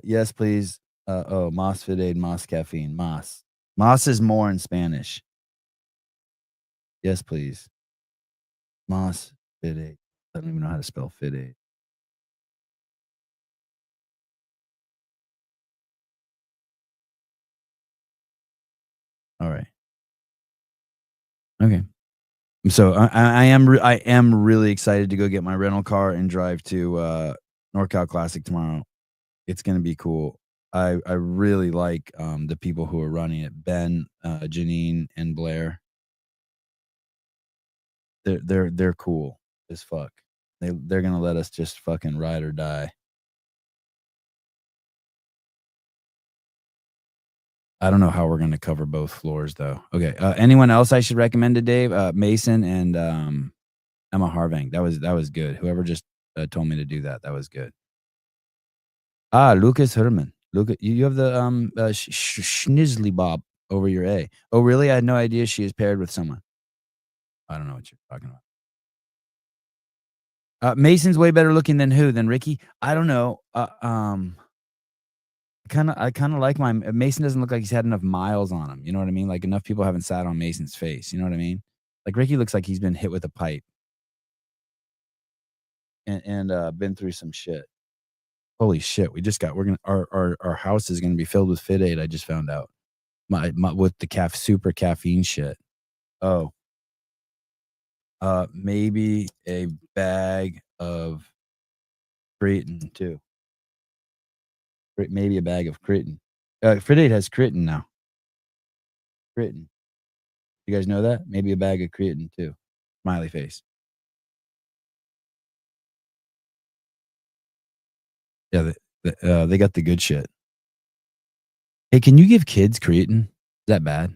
Yes, please. Moss Fit Aid, Moss caffeine. Moss. Moss is more in Spanish. Yes, please. Moss Fit Aid. I don't even know how to spell Fit Aid. All right. Okay. So I am really excited to go get my rental car and drive to NorCal Classic tomorrow. It's gonna be cool. I really like the people who are running it. Ben, Janine, and Blair. They're cool as fuck. They're gonna let us just fucking ride or die. I don't know how we're gonna cover both floors though. Okay. Anyone else I should recommend to Dave? Mason and Emma Harvang. That was good. Whoever just told me to do that was good. Lucas Herman. Look, you have the Schnizzly Bob over your A. Oh, really? I had no idea she is paired with someone. I don't know what you're talking about. Mason's way better looking than who? Than Ricky? I don't know. I kind of like my Mason. Doesn't look like he's had enough miles on him. You know what I mean? Like enough people haven't sat on Mason's face. You know what I mean? Like Ricky looks like he's been hit with a pipe and been through some shit. Holy shit! Our house is gonna be filled with Fit Aid. I just found out my with the super caffeine shit. Oh, maybe a bag of creatine too. Maybe a bag of creatine. Fit Aid has creatine now. Creatine. You guys know that? Maybe a bag of creatine too. Smiley face. Yeah, they got the good shit. Hey, can you give kids creatine? Is that bad?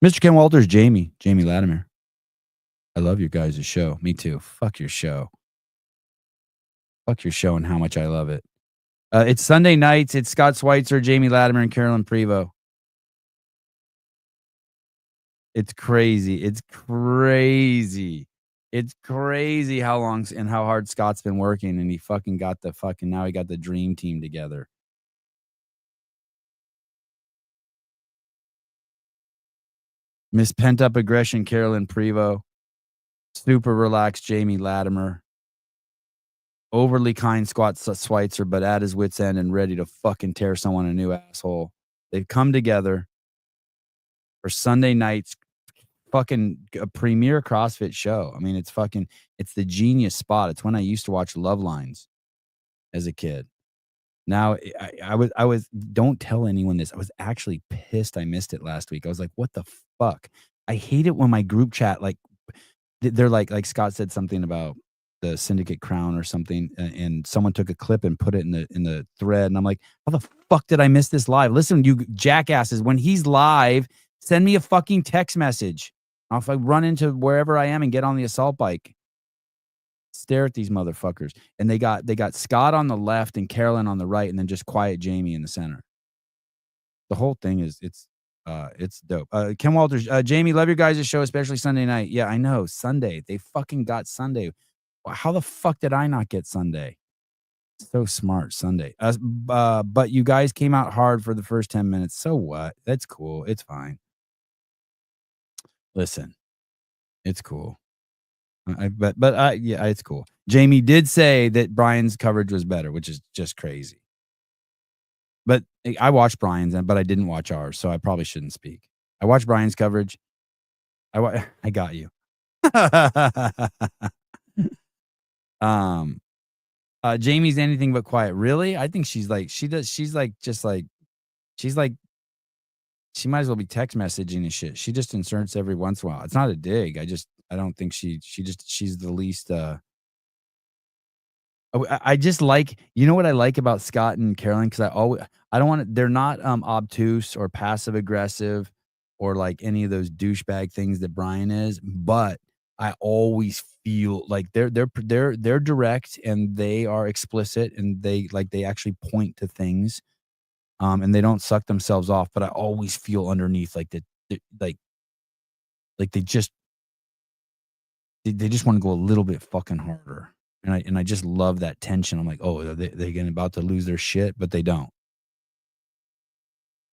Mr. Ken Walters, Jamie Latimer. I love your guys' show. Me too. Fuck your show. Fuck your show and how much I love it. It's Sunday nights. It's Scott Schweitzer, Jamie Latimer, and Carolyn Prevost. It's crazy. It's crazy how long and how hard Scott's been working, and he fucking got now he got the dream team together. Miss Pent Up Aggression, Carolyn Prevost. Super relaxed, Jamie Latimer. Overly kind Scott Schweitzer, but at his wit's end and ready to fucking tear someone a new asshole. They've come together for Sunday nights, fucking a premier CrossFit show. I mean, it's the genius spot. It's when I used to watch Love Lines as a kid. Now I was don't tell anyone this. I was actually pissed I missed it last week. I was like, what the fuck? I hate it when my group chat, like, they're like Scott said something about the Syndicate Crown or something, and someone took a clip and put it in the thread, and I'm like, how the fuck did I miss this live? Listen, you jackasses, when he's live, send me a fucking text message. I'll run into wherever I am and get on the assault bike. Stare at these motherfuckers. And they got Scott on the left and Carolyn on the right, and then just quiet Jamie in the center. The whole thing is it's dope. Ken Walters, Jamie, love your guys' show, especially Sunday night. Yeah, I know. Sunday. They fucking got Sunday. How the fuck did I not get Sunday? So smart, Sunday. But you guys came out hard for the first 10 minutes. So what? That's cool. It's fine. Listen, it's cool. Yeah, it's cool. Jamie did say that Brian's coverage was better, which is just crazy. But I watched Brian's, but I didn't watch ours, so I probably shouldn't speak. I watched Brian's coverage. I got you. Jamie's anything but quiet. Really? I think she's like she might as well be text messaging and shit. She just inserts every once in a while. It's not a dig. I don't think she's the least I just like, you know what I like about Scott and Carolyn, because I don't want to, they're not obtuse or passive aggressive or like any of those douchebag things that Brian is, but I always feel like they're direct and they are explicit and they actually point to things, and they don't suck themselves off, but I always feel underneath like like they just want to go a little bit fucking harder. And I just love that tension. I'm like, oh, they're getting about to lose their shit, but they don't.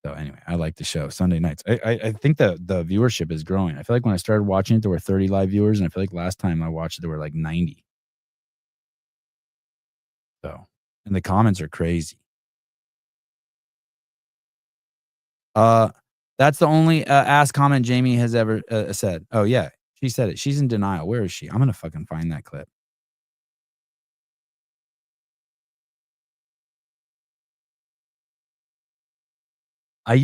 So anyway, I like the show Sunday nights. I think the viewership is growing. I feel like when I started watching it, there were 30 live viewers, and I feel like last time I watched it, there were like 90. So, and the comments are crazy. That's the only ass comment Jamie has ever said. Oh yeah, she said it. She's in denial. Where is she? I'm gonna fucking find that clip. I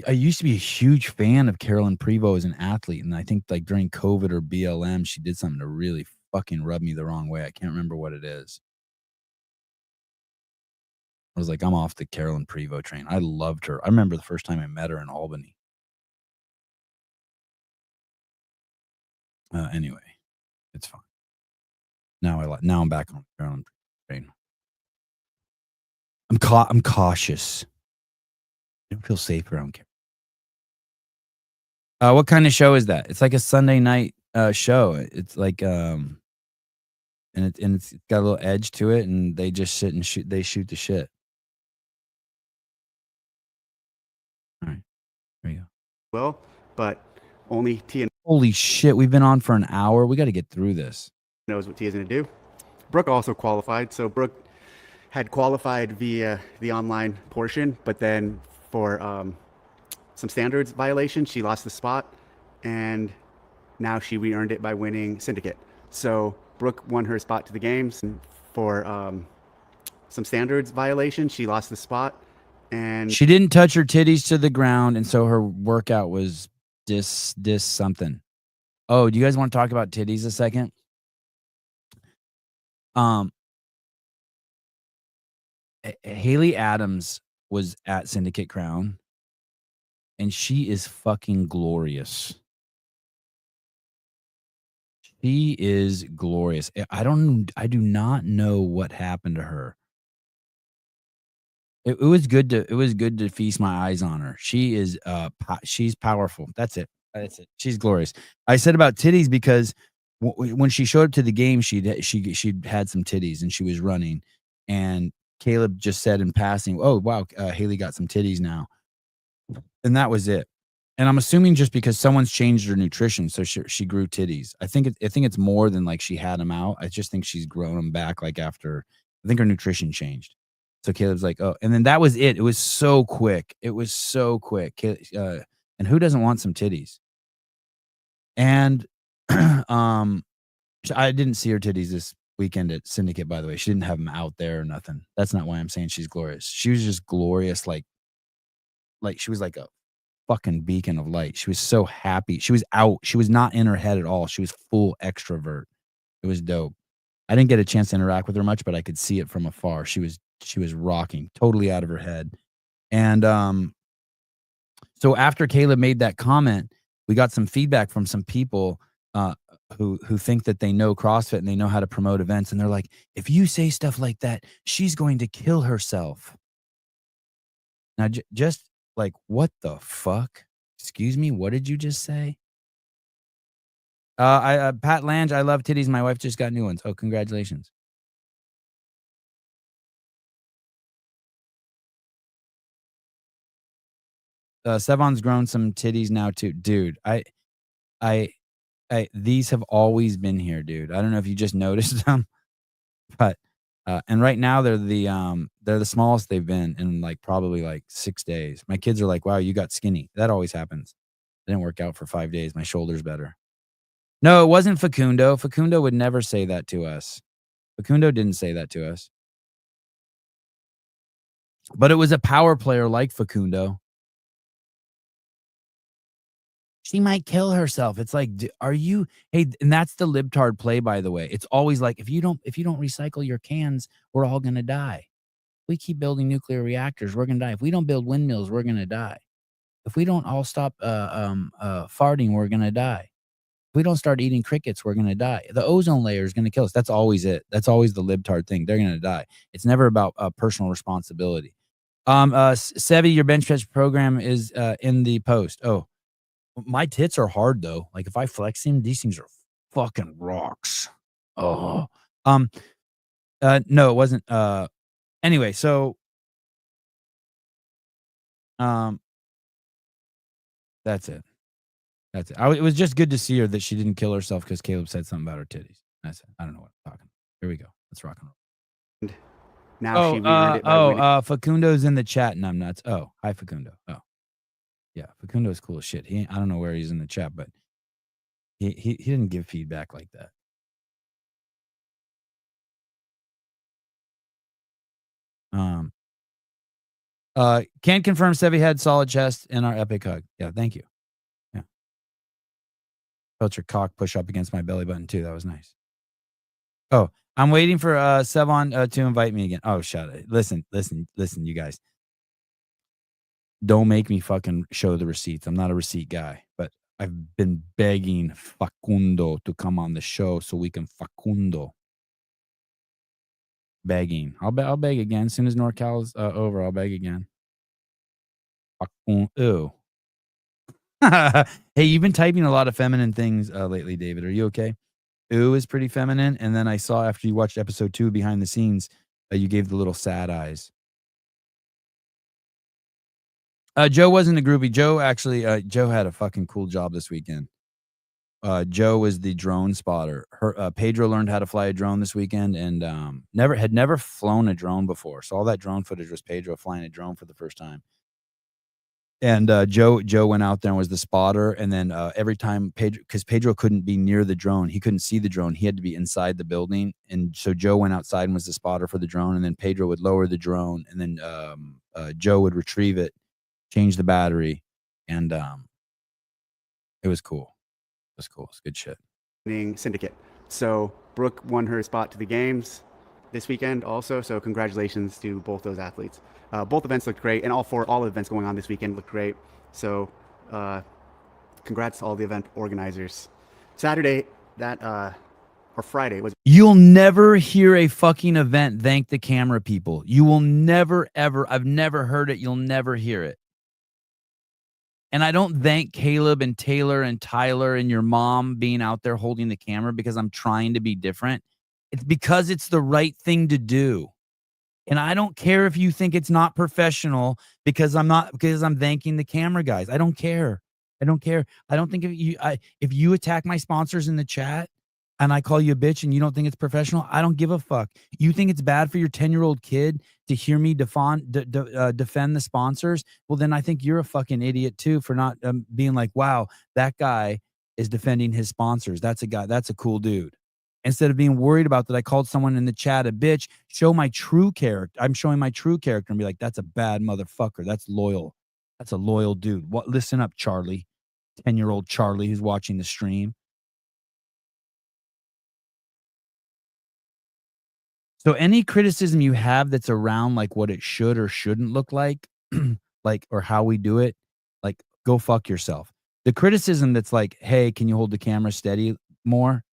used to be a huge fan of Carolyn Prevost as an athlete, and I think like during COVID or BLM, she did something to really fucking rub me the wrong way. I can't remember what it is. I was like, I'm off the Carolyn Prevost train. I loved her. I remember the first time I met her in Albany. Anyway, it's fine. Now I'm back on the Carolyn Prevost train. I'm cautious. I don't feel safe around Carolyn. What kind of show is that? It's like a Sunday night show. It's like and it's got a little edge to it, and they just sit and shoot. They shoot the shit. All right, there you go. Well, but only Tia Holy shit, we've been on for an hour. We got to get through this. knows what Tia's going to do. Brooke also qualified. So Brooke had qualified via the online portion, but then for some standards violation, she lost the spot, and now she re-earned it by winning Syndicate. So Brooke won her spot to the games, and for some standards violation, she lost the spot, and She didn't touch her titties to the ground, and so her workout was dis something. Oh, do you guys want to talk about titties a second? Haley Adams was at Syndicate Crown, and she is fucking glorious. She is glorious. I do not know what happened to her. It was good to feast my eyes on her. She is she's powerful. That's it. She's glorious. I said about titties because when she showed up to the game, she'd had some titties and she was running, and Caleb just said in passing, "Oh wow, Haley got some titties now," and that was it. And I'm assuming just because someone's changed her nutrition, so she grew titties. I think it's more than like she had them out. I just think she's grown them back. Like after, I think her nutrition changed. So Caleb's like, oh, and then that was it. It was so quick. It was so quick. And who doesn't want some titties? And I didn't see her titties weekend at Syndicate, by the way. She didn't have him out there or nothing. That's not why I'm saying she's glorious. She was just glorious, like she was like a fucking beacon of light. She was so happy. She was out. She was not in her head at all. She was full extrovert. It was dope. I didn't get a chance to interact with her much, but I could see it from afar. She was rocking, totally out of her head. And so after Caleb made that comment, we got some feedback from some people who think that they know CrossFit and they know how to promote events. And they're like, if you say stuff like that, she's going to kill herself. Now, just like, what the fuck? Excuse me, what did you just say? Pat Lange, I love titties. My wife just got new ones. Oh, congratulations. Sevon's grown some titties now too. Dude, these have always been here, dude. I don't know if you just noticed them, but and right now they're the smallest they've been in like probably like 6 days. My kids are like, wow, you got skinny. That always happens. It didn't work out for 5 days. My shoulder's better. No, it wasn't Facundo. Facundo would never say that to us. Facundo didn't say that to us. But it was a power player like Facundo. She might kill herself. It's like, are you? Hey, and that's the libtard play, by the way. It's always like, if you don't recycle your cans, we're all gonna die. We keep building nuclear reactors, we're gonna die. If we don't build windmills, we're gonna die. If we don't all stop farting, we're gonna die. If we don't start eating crickets, we're gonna die. The ozone layer is gonna kill us. That's always it. That's always the libtard thing. They're gonna die. It's never about personal responsibility. Sevi, your bench press program is in the post. Oh, my tits are hard though. Like if I flex them, these things are fucking rocks. Oh, no, it wasn't. Anyway, so, that's it. That's it. It was just good to see her that she didn't kill herself because Caleb said something about her titties. That's it. I don't know what I'm talking about. Here we go. Let's rock and roll. Now she ruined it by winning. Facundo's in the chat and I'm nuts. Oh, hi Facundo. Oh, yeah, Facundo's cool as shit. I don't know where he's in the chat, but he didn't give feedback like that. Can confirm Sevi had solid chest in our epic hug. Yeah, thank you. Yeah. Felt your cock push up against my belly button too. That was nice. Oh, I'm waiting for Sevon to invite me again. Oh, shut it. Listen, you guys. Don't make me fucking show the receipts. I'm not a receipt guy, but I've been begging Facundo to come on the show so we can Facundo. Begging. I'll beg again. As soon as NorCal's over, I'll beg again. Facundo. Hey, you've been typing a lot of feminine things lately, David. Are you okay? Ooh is pretty feminine. And then I saw after you watched episode 2 behind the scenes, you gave the little sad eyes. Joe wasn't a groupie. Joe actually, Joe had a fucking cool job this weekend. Joe was the drone spotter. Pedro learned how to fly a drone this weekend and had never flown a drone before. So all that drone footage was Pedro flying a drone for the first time. And Joe went out there and was the spotter. And then every time because Pedro couldn't be near the drone, he couldn't see the drone. He had to be inside the building. And so Joe went outside and was the spotter for the drone. And then Pedro would lower the drone, and then Joe would retrieve it, change the battery, and it was cool. It was cool. It's good shit. Syndicate. So Brooke won her spot to the games this weekend also. So congratulations to both those athletes. Both events looked great, and all events going on this weekend looked great. So congrats to all the event organizers. Saturday, or Friday was. You'll never hear a fucking event thank the camera people. You will never, ever. I've never heard it. You'll never hear it. And I don't thank Caleb and Taylor and Tyler and your mom being out there holding the camera because I'm trying to be different. It's because it's the right thing to do. And I don't care if you think it's not professional because I'm thanking the camera guys. I don't care. I don't care. I don't think if you attack my sponsors in the chat and I call you a bitch and you don't think it's professional, I don't give a fuck. You think it's bad for your 10-year-old kid to hear me defend the sponsors? Well, then I think you're a fucking idiot too for not being like, wow, that guy is defending his sponsors. That's a cool dude. Instead of being worried about that I called someone in the chat a bitch, show my true character. I'm showing my true character and be like, that's a bad motherfucker. That's loyal. That's a loyal dude. What? Listen up, Charlie. 10-year-old Charlie who's watching the stream. So any criticism you have that's around like what it should or shouldn't look like, like, or how we do it, like, go fuck yourself. The criticism that's like, hey, can you hold the camera steady more?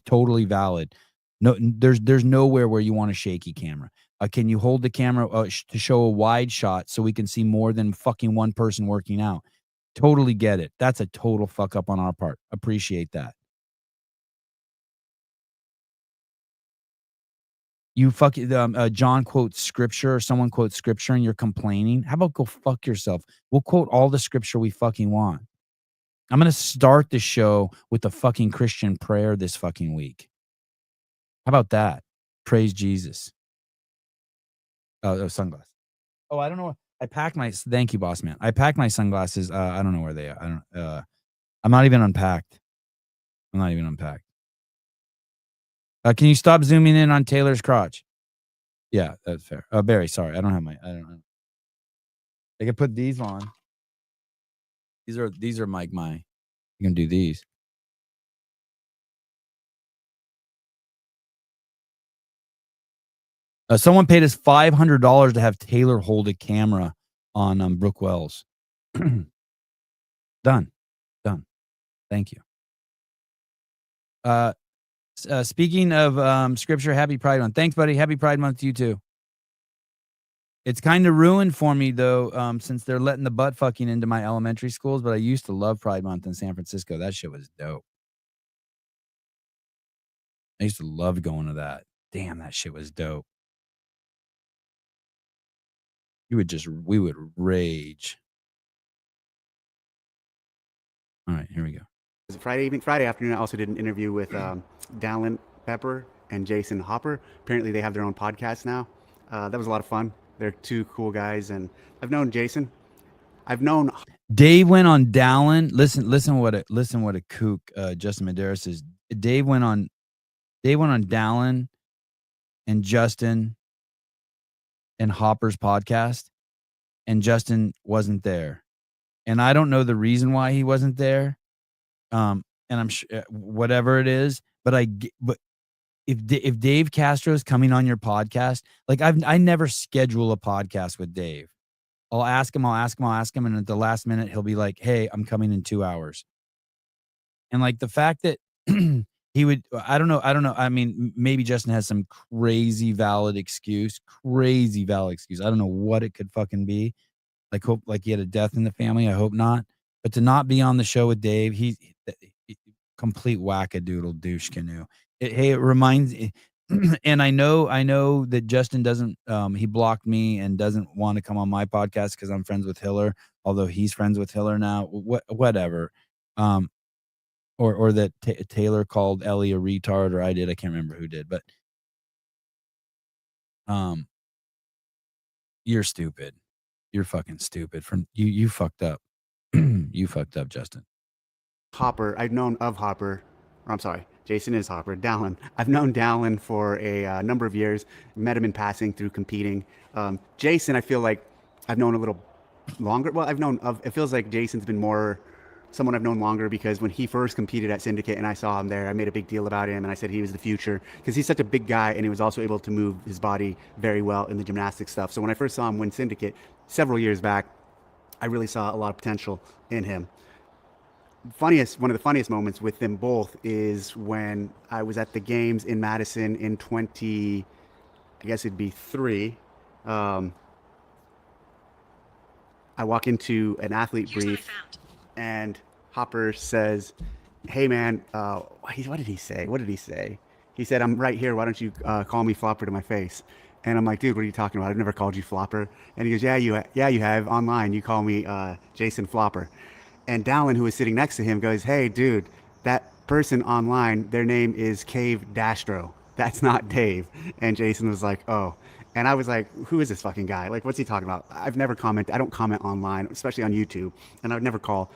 Totally valid. No, there's nowhere where you want a shaky camera. Can you hold the camera to show a wide shot so we can see more than fucking one person working out? Totally get it. That's a total fuck up on our part. Appreciate that. You fucking John quotes scripture or someone quotes scripture and you're complaining. How about go fuck yourself? We'll quote all the scripture we fucking want. I'm going to start the show with the fucking Christian prayer this fucking week. How about that? Praise Jesus. Sunglasses. Oh, I don't know. I packed my, thank you, boss man. I packed my sunglasses. I don't know where they are. I'm not even unpacked. Can you stop zooming in on Taylor's crotch? Yeah, that's fair. Barry, sorry. I don't know. I can put these on. These are my, you can do these. Someone paid us $500 to have Taylor hold a camera on Brooke Wells. Done. Thank you. Speaking of scripture, happy Pride Month. Thanks, buddy. Happy Pride Month to you too. It's kind of ruined for me though, since they're letting the butt fucking into my elementary schools. But I used to love Pride Month in San Francisco. That shit was dope. I used to love going to that. Damn, that shit was dope. We would rage. All right, here we go. Friday afternoon, I also did an interview with Dallin Pepper and Jason Hopper. Apparently, they have their own podcast now. That was a lot of fun. They're two cool guys, and I've known Jason. Dave went on Dallin. Listen what a kook Justin Medeiros is. Dave went on Dallin and Justin and Hopper's podcast, and Justin wasn't there. And I don't know the reason why he wasn't there. And I'm sure whatever it is, but if Dave Castro is coming on your podcast, like I never schedule a podcast with Dave. I'll ask him, and at the last minute he'll be like, "Hey, I'm coming in 2 hours." And like the fact that he would, I don't know. I mean, maybe Justin has some crazy valid excuse. I don't know what it could fucking be. Like he had a death in the family. I hope not. But to not be on the show with Dave, he's complete wackadoodle douche canoe. It reminds, and I know that Justin doesn't. He blocked me and doesn't want to come on my podcast because I'm friends with Hiller. Although he's friends with Hiller now. Whatever. Or that Taylor called Ellie a retard, or I did. I can't remember who did, but you're stupid. You're fucking stupid. You fucked up. You fucked up, Justin. Hopper, I've known of Hopper. Or I'm sorry, Jason is Hopper. Dallin. I've known Dallin for a number of years. Met him in passing through competing. Jason, I feel like I've known a little longer. Well, it feels like Jason's been more someone I've known longer because when he first competed at Syndicate and I saw him there, I made a big deal about him and I said he was the future because he's such a big guy and he was also able to move his body very well in the gymnastics stuff. So when I first saw him win Syndicate several years back, I really saw a lot of potential in him. One of the funniest moments with them both is when I was at the games in Madison in 20, I guess it'd be 3. I walk into an athlete brief and Hopper says, "Hey man, what did he say? He said, I'm right here. Why don't you call me Flopper to my face?" And I'm like, "Dude, what are you talking about? I've never called you Flopper." And he goes, "Yeah, you have online. You call me Jason Flopper." And Dallin, who was sitting next to him, goes, "Hey, dude, that person online, their name is Cave Dastro. That's not Dave." And Jason was like, "Oh." And I was like, "Who is this fucking guy? Like, what's he talking about?" I don't comment online, especially on YouTube. And I would never call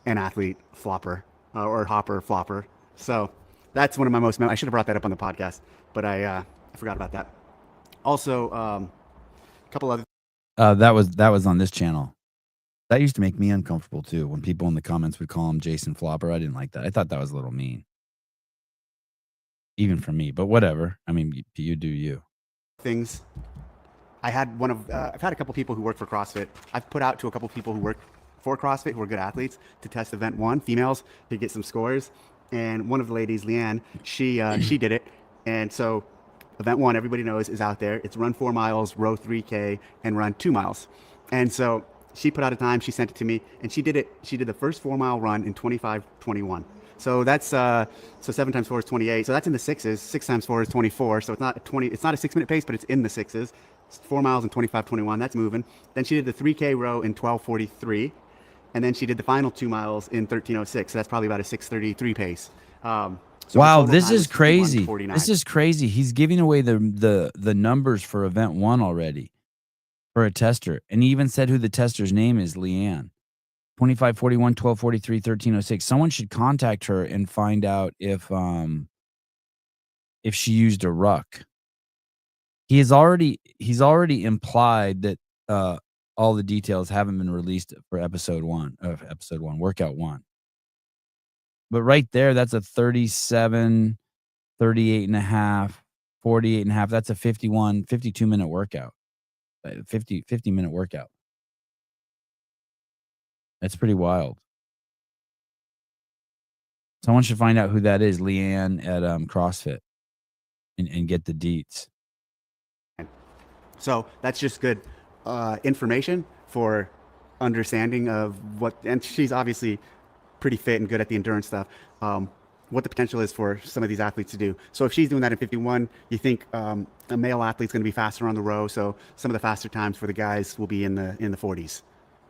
an athlete Flopper or Hopper Flopper. So That's one of my most. I should have brought that up on the podcast, but I forgot about that. Also, a couple other. That was on this channel. That used to make me uncomfortable too. When people in the comments would call him Jason Flopper, I didn't like that. I thought that was a little mean, even for me. But whatever. I mean, you do you. Things. I had one of. I've had a couple people who work for CrossFit. I've put out to a couple people who work for CrossFit who are good athletes to test event 1, females, to get some scores. And one of the ladies, Leanne, she did it. And so event 1, everybody knows, is out there. It's run 4 miles, row 3K, and run 2 miles. And so she put out a time, she sent it to me, and she did it. She did the first 4 mile run in 25:21. So that's so 7 times 4 is 28. So that's in the 6s. 6 times 4 is 24. So it's not a 6-minute pace, but it's in the 6s. It's 4 miles in 25:21. That's moving. Then she did the 3K row in 12:43. And then she did the final 2 miles in 13:06. So that's probably about a 6:33 pace. So wow, this is crazy. This is crazy. He's giving away the numbers for event 1 already for a tester. And he even said who the tester's name is, Leanne. 25:41, 12:43, 13:06. Someone should contact her and find out if she used a ruck. He's already implied that all the details haven't been released for episode 1, workout 1. But right there, that's a 37, 38.5, 48.5. That's a 52-minute workout. 50-minute workout. That's pretty wild. Someone should find out who that is, Leanne at CrossFit, and get the deets. So that's just good information for understanding of what, and she's obviously pretty fit and good at the endurance stuff, what the potential is for some of these athletes to do. So if she's doing that in 51, you think a male athlete's going to be faster on the row. So some of the faster times for the guys will be in the 40s.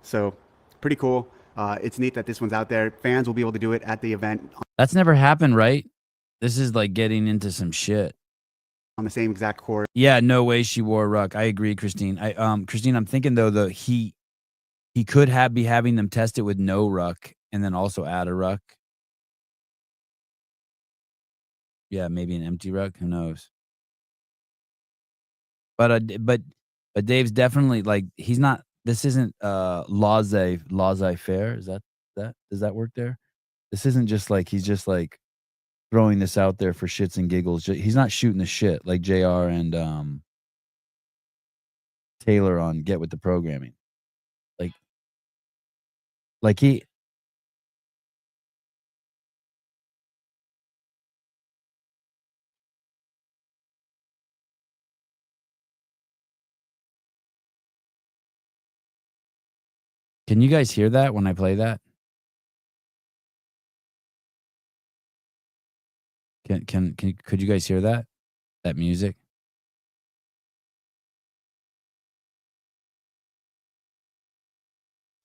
So pretty cool. It's neat that this one's out there. Fans will be able to do it at the event. That's never happened, right? This is like getting into some shit. On the same exact course. Yeah, no way she wore a ruck. I agree, Christine. Christine, I'm thinking though he could be having them test it with no ruck and then also add a ruck. Yeah, maybe an empty ruck. Who knows? But Dave's definitely like, he's not. This isn't laissez-faire. Is that does that work there? This isn't just like he's just like throwing this out there for shits and giggles. He's not shooting the shit like JR and Taylor on Get With The Programming. Like he. Can you guys hear that when I play that? Could you guys hear that music?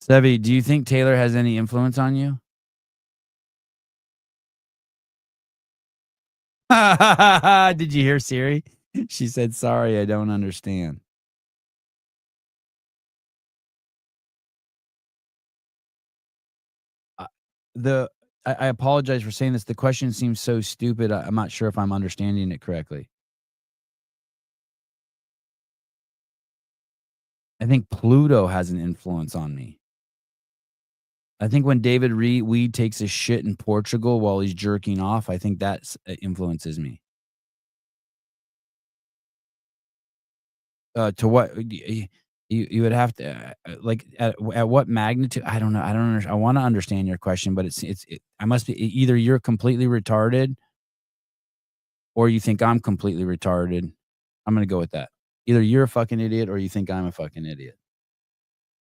Sevi, do you think Taylor has any influence on you? Did you hear Siri? She said, "Sorry, I don't understand." I apologize for saying this. The question seems so stupid. I'm not sure if I'm understanding it correctly. I think Pluto has an influence on me. I think when David Weed takes a shit in Portugal while he's jerking off, I think that influences me. To what you would have to like at what magnitude? I don't know. I don't understand. I want to understand your question, but I must be either you're completely retarded or you think I'm completely retarded. I'm gonna go with that. Either you're a fucking idiot or you think I'm a fucking idiot.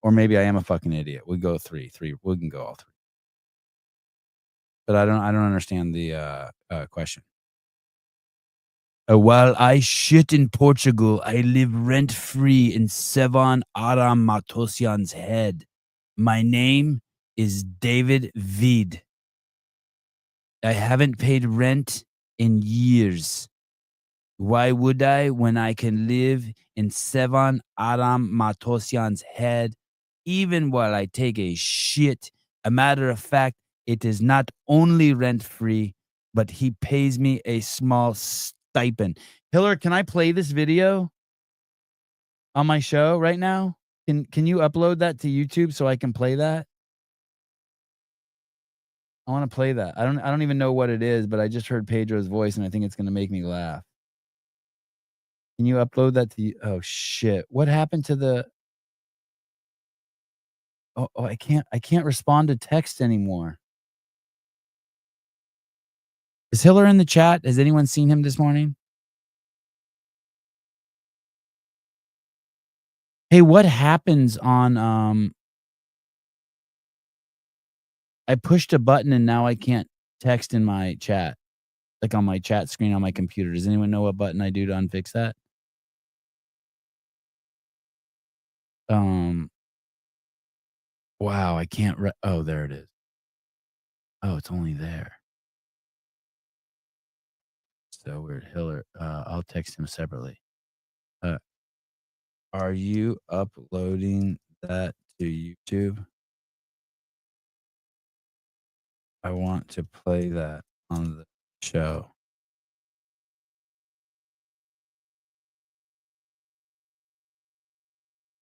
Or maybe I am a fucking idiot. We go three. We can go all 3. But I don't understand the question. While I shit in Portugal, I live rent-free in Sevan Aram Matosian's head. My name is David Vid. I haven't paid rent in years. Why would I when I can live in Sevan Aram Matosian's head even while I take a shit? A matter of fact, it is not only rent-free, but he pays me a small stipend. Hiller, can I play this video on my show right now? Can you upload that to YouTube so I can play that? I want to play that. I don't even know what it is, but I just heard Pedro's voice and I think it's going to make me laugh. Can you upload that to oh shit. What happened to the Oh, I can't respond to text anymore. Is Hiller in the chat? Has anyone seen him this morning? Hey, what happens on I pushed a button and now I can't text in my chat. Like on my chat screen on my computer. Does anyone know what button I do to unfix that? Wow, I can't oh, there it is. Oh, it's only there. So weird. Hiller, I'll text him separately. Are you uploading that to YouTube? I want to play that on the show.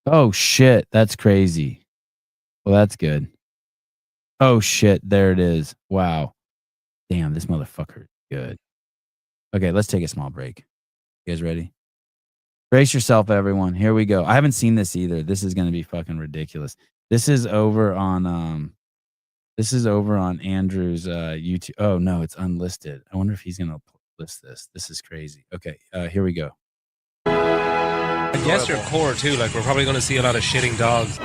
Oh shit, that's crazy. Well, that's good. Oh shit, there it is. Wow. Damn, this motherfucker is good. Okay, let's take a small break. You guys ready? Brace yourself, everyone. Here we go. I haven't seen this either. This is going to be fucking ridiculous. This is over on Andrew's YouTube. Oh no, it's unlisted. I wonder if he's going to list this. This is crazy. Okay, here we go. Against your core too, like we're probably going to see a lot of shitting dogs.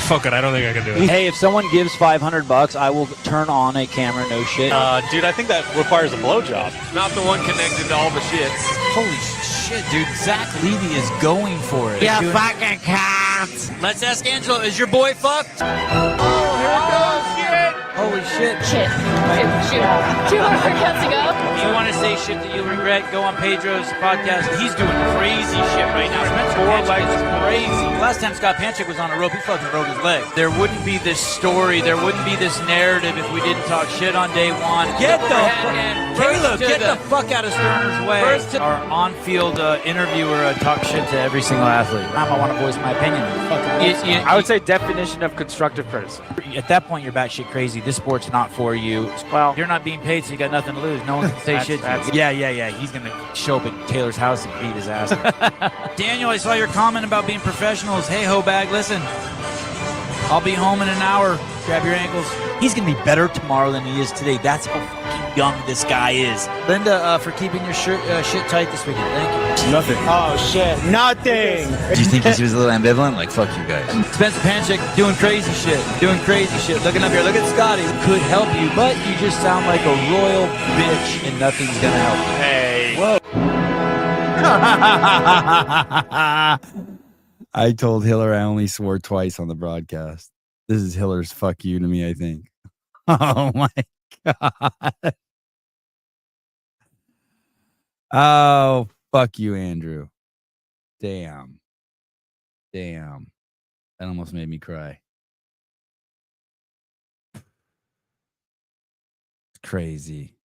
Fuck it, I don't think I can do it. Hey, if someone gives $500, I will turn on a camera. No shit. Dude, I think that requires a blowjob. Not the one connected to all the shit. Holy shit, dude! Zach Levy is going for it. Yeah, fucking cats. Let's ask Angelo. Is your boy fucked? Oh, here it goes. Shit. Holy shit. Shit. Shoot. 2 more workouts to go. If you want to say shit that you'll regret, go on Pedro's podcast. He's doing crazy shit right now. Spencer Panchik is crazy. Last time Scott Panchik was on a rope, he fucking broke his leg. There wouldn't be this story, there wouldn't be this narrative if we didn't talk shit on day one. Get the fuck out of Sterner's way. Our on-field interviewer talks shit to every single athlete. I want to voice my opinion. I would say definition of constructive criticism. At that point, you're batshit crazy. This sport's not for you. Well, You're not being paid, so you got nothing to lose. No one can say shit to you. Yeah. He's going to show up at Taylor's house and beat his ass. Daniel, I saw your comment about being professionals. Hey, ho bag, listen. I'll be home in an hour. Grab your ankles. He's going to be better tomorrow than he is today. That's how fucking young this guy is. Linda, for keeping your shit tight this weekend. Thank you. nothing. Oh shit, nothing. Do you think he was a little ambivalent? Like, fuck you guys. Spencer Panchik doing crazy shit. Looking up here. Look at Scotty. Could help you, but you just sound like a royal bitch and nothing's going to help you. Hey. Whoa. I told Hiller I only swore twice on the broadcast. This is Hiller's fuck you to me, I think. Oh my God. Oh, fuck you, Andrew. Damn. That almost made me cry. Crazy.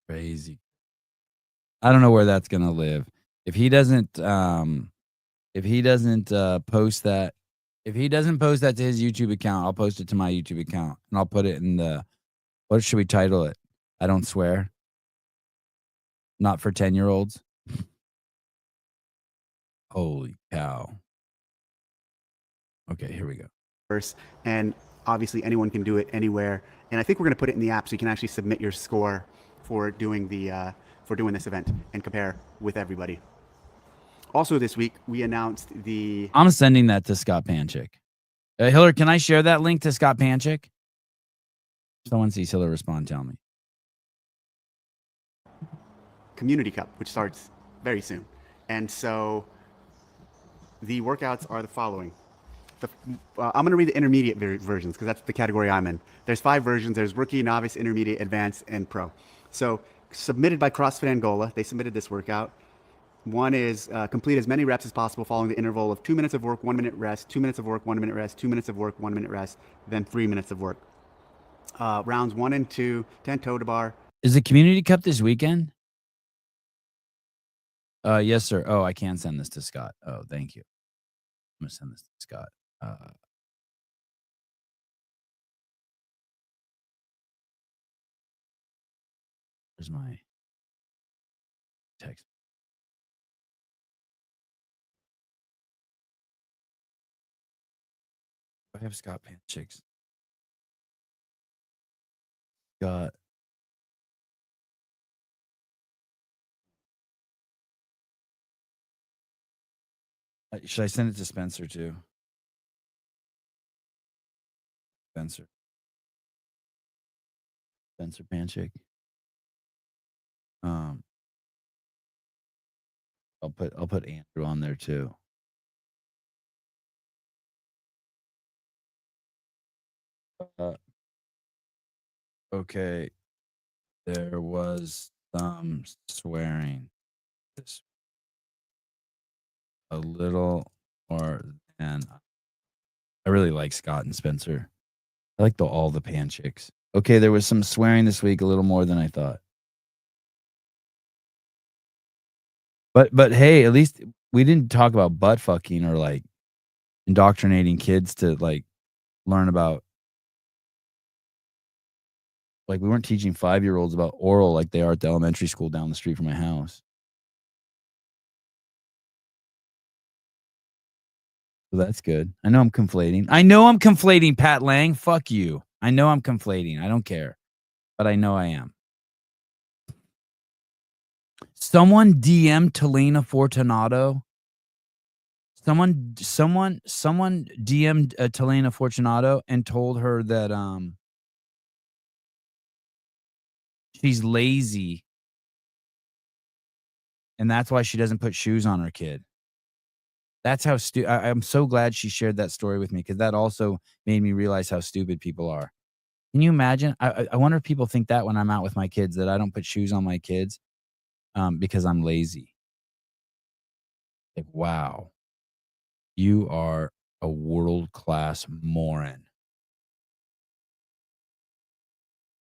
I don't know where that's gonna live. If he doesn't post that, if he doesn't post that to his YouTube account, I'll post it to my YouTube account and I'll put it in the, what should we title it? I don't swear. Not for 10-year-olds. Holy cow. Okay, here we go. And obviously anyone can do it anywhere. And I think we're going to put it in the app so you can actually submit your score for doing this event and compare with everybody. Also this week, we announced I'm sending that to Scott Panchik. Hiller, can I share that link to Scott Panchik? Someone sees Hiller respond, tell me. Community Cup, which starts very soon. And so the workouts are the following. I'm going to read the intermediate versions because that's the category I'm in. There's 5 versions. There's rookie, novice, intermediate, advanced, and pro. So submitted by CrossFit Angola. They submitted this workout. One is complete as many reps as possible following the interval of 2 minutes of work, 1 minute rest, 2 minutes of work, 1 minute rest, 2 minutes of work, 1 minute rest, then 3 minutes of work. Rounds 1 and 2, 10 toe to bar. Is the community cup this weekend? Yes, sir. Oh, I can send this to Scott. Oh, thank you. I'm gonna send this to Scott. Where's my text? I have Scott Panchicks. Scott. Should I send it to Spencer too? Spencer Panchick. I'll put Andrew on there too. Okay. There was some swearing. A little more than. I really like Scott and Spencer. I like all the Panchicks. Okay, there was some swearing this week, a little more than I thought. But hey, at least we didn't talk about butt fucking or like indoctrinating kids to like learn about. Like we weren't teaching 5-year-olds about oral like they are at the elementary school down the street from my house. So that's good. I know I'm conflating, Pat Lang. Fuck you. I know I'm conflating. I don't care. But I know I am. Someone DM'd Talena Fortunato. Someone DM'd Talena Fortunato and told her that she's lazy. And that's why she doesn't put shoes on her kid. That's how I'm so glad she shared that story with me because that also made me realize how stupid people are. Can you imagine? I wonder if people think that when I'm out with my kids that I don't put shoes on my kids because I'm lazy. Like, wow, you are a world-class moron.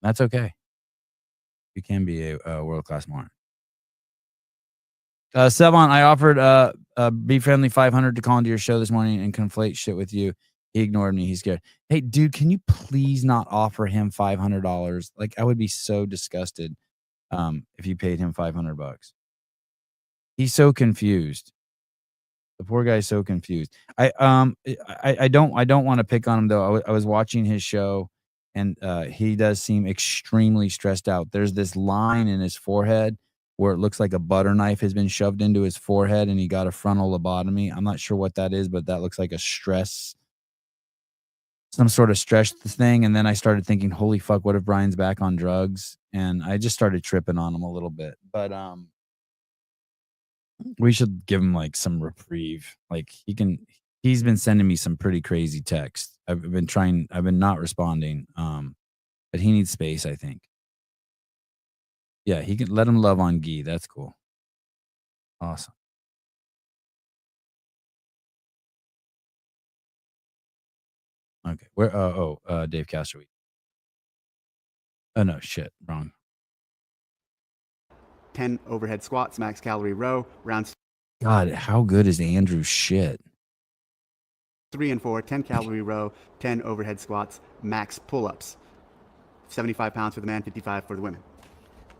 That's okay. You can be a world-class moron. Sevon, I offered Be Friendly 500 to call into your show this morning and conflate shit with you. He ignored me. He's scared. Hey, dude, can you please not offer him $500? Like, I would be so disgusted if you paid him $500. He's so confused. The poor guy's so confused. I don't want to pick on him though. I was watching his show, and he does seem extremely stressed out. There's this line in his forehead where it looks like a butter knife has been shoved into his forehead and he got a frontal lobotomy. I'm not sure what that is, but that looks like a stress, some sort of stress thing. And then I started thinking, holy fuck, what if Brian's back on drugs? And I just started tripping on him a little bit. But we should give him like some reprieve. Like he's been sending me some pretty crazy texts. I've been not responding. But he needs space, I think. Yeah, he can let him love on Guy. That's cool. Awesome. Okay. Where Dave Castro. Oh no, shit. Wrong. 10 overhead squats, max calorie row, rounds. God, how good is Andrew's shit? 3 and 4, 10 calorie row, 10 overhead squats, max pull-ups. 75 pounds for the man, 55 for the women.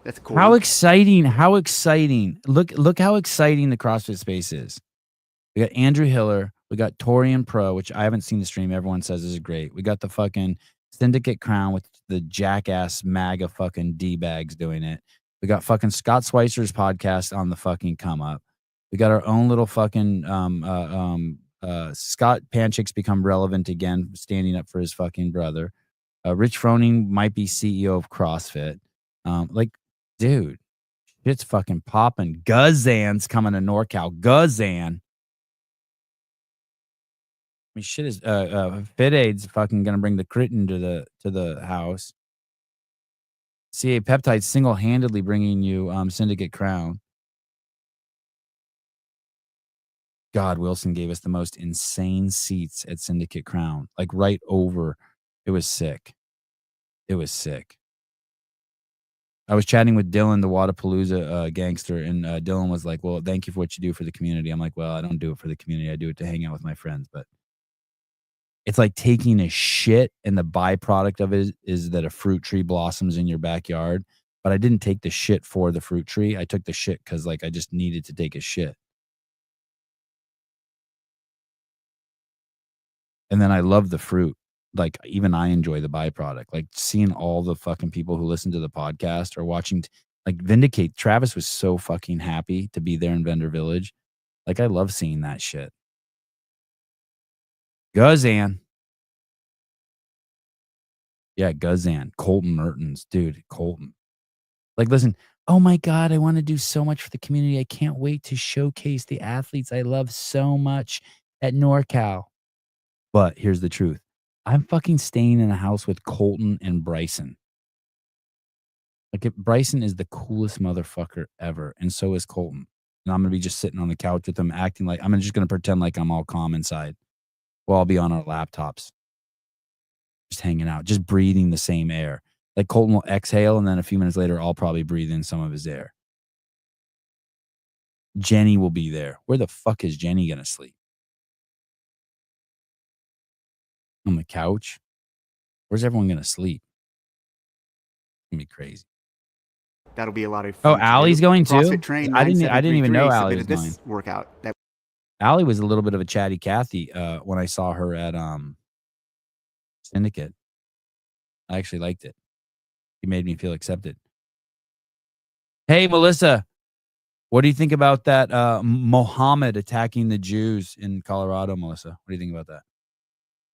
That's cool. How exciting. How exciting. Look how exciting the CrossFit space is. We got Andrew Hiller. We got Torian Pro, which I haven't seen the stream. Everyone says this is great. We got the fucking Syndicate Crown with the jackass MAGA fucking D-bags doing it. We got fucking Scott Schweitzer's podcast on the fucking come up. We got our own little fucking Scott Panchik's become relevant again, standing up for his fucking brother. Rich Froning might be CEO of CrossFit. Like, dude, shit's fucking popping. Guzan's coming to NorCal. Guzan. I mean, shit is Fit Aid's fucking gonna bring the Critin to the house. CA Peptides single-handedly bringing you Syndicate Crown. God, Wilson gave us the most insane seats at Syndicate Crown, like right over. It was sick. It was sick. I was chatting with Dylan, the Wadapalooza gangster, and Dylan was like, well, thank you for what you do for the community. I'm like, well, I don't do it for the community. I do it to hang out with my friends. But it's like taking a shit, and the byproduct of it is that a fruit tree blossoms in your backyard. But I didn't take the shit for the fruit tree. I took the shit because, like, I just needed to take a shit. And then I love the fruit. Like, even I enjoy the byproduct. Like, seeing all the fucking people who listen to the podcast or watching, like, Vindicate. Travis was so fucking happy to be there in Vendor Village. Like, I love seeing that shit. Guzan. Yeah, Guzan. Colton Mertens. Dude, Colton. Like, listen, oh my God, I want to do so much for the community. I can't wait to showcase the athletes I love so much at NorCal. But here's the truth. I'm fucking staying in a house with Colton and Bryson. Like, Bryson is the coolest motherfucker ever, and so is Colton. And I'm going to be just sitting on the couch with him, acting like I'm just going to pretend like I'm all calm inside. Well, I'll be on our laptops, just hanging out, just breathing the same air. Like, Colton will exhale, and then a few minutes later, I'll probably breathe in some of his air. Jenny will be there. Where the fuck is Jenny going to sleep? On the couch? Where's everyone going to sleep? It's going to be crazy. That'll be a lot of Oh, fun. to Allie's do. going too? CrossFit Train I didn't even know 9733 Allie was submitted going. this workout. That Allie was a little bit of a chatty Cathy when I saw her at Syndicate. I actually liked it. He made me feel accepted. Hey, Melissa, what do you think about that Mohammed attacking the Jews in Colorado, Melissa? What do you think about that?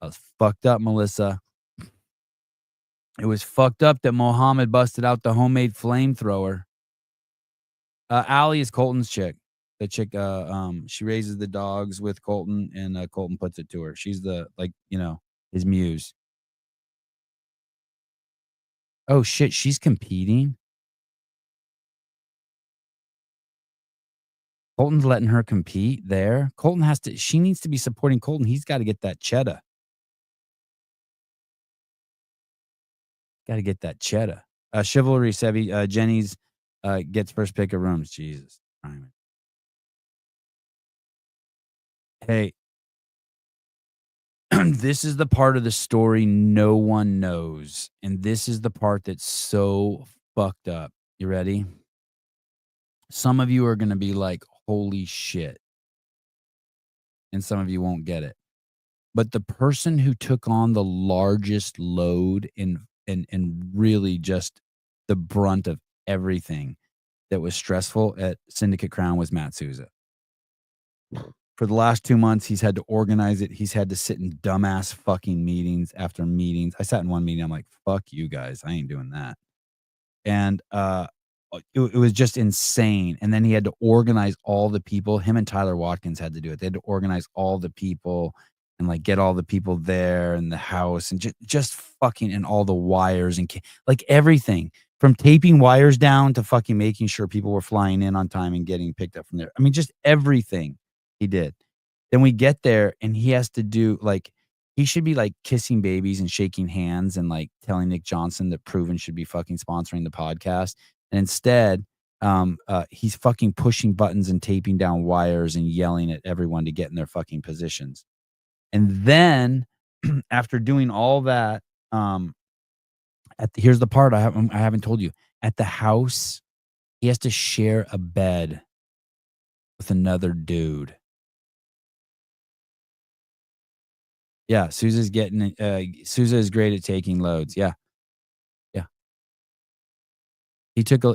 That was fucked up, Melissa. It was fucked up that Mohammed busted out the homemade flamethrower. Allie is Colton's chick. The chick, she raises the dogs with Colton, and Colton puts it to her. She's the, like, his muse. Oh, shit, she's competing? Colton's letting her compete there? She needs to be supporting Colton. He's got to get that cheddar. Got to get that cheddar. Chivalry, Sevi, Jenny's gets first pick of rooms. Jesus. Hey, this is the part of the story no one knows. And this is the part that's so fucked up. You ready? Some of you are going to be like, holy shit. And some of you won't get it. But the person who took on the largest load and really just the brunt of everything that was stressful at Syndicate Crown was Matt Souza. For the last 2 months, he's had to organize it. He's had to sit in dumbass fucking meetings after meetings. I sat in one meeting. I'm like, fuck you guys. I ain't doing that. And it was just insane. And then he had to organize all the people. Him and Tyler Watkins had to do it. They had to organize all the people and, like, get all the people there in the house and just fucking, and all the wires and like everything from taping wires down to fucking making sure people were flying in on time and getting picked up from there. I mean, just everything he did. Then we get there and he has to do, like, he should be like kissing babies and shaking hands and like telling Nick Johnson that Proven should be fucking sponsoring the podcast. And instead, he's fucking pushing buttons and taping down wires and yelling at everyone to get in their fucking positions. And then after doing all that, here's the part I haven't told you. At the house, he has to share a bed with another dude. Yeah, Souza is great at taking loads. Yeah. Yeah. He took a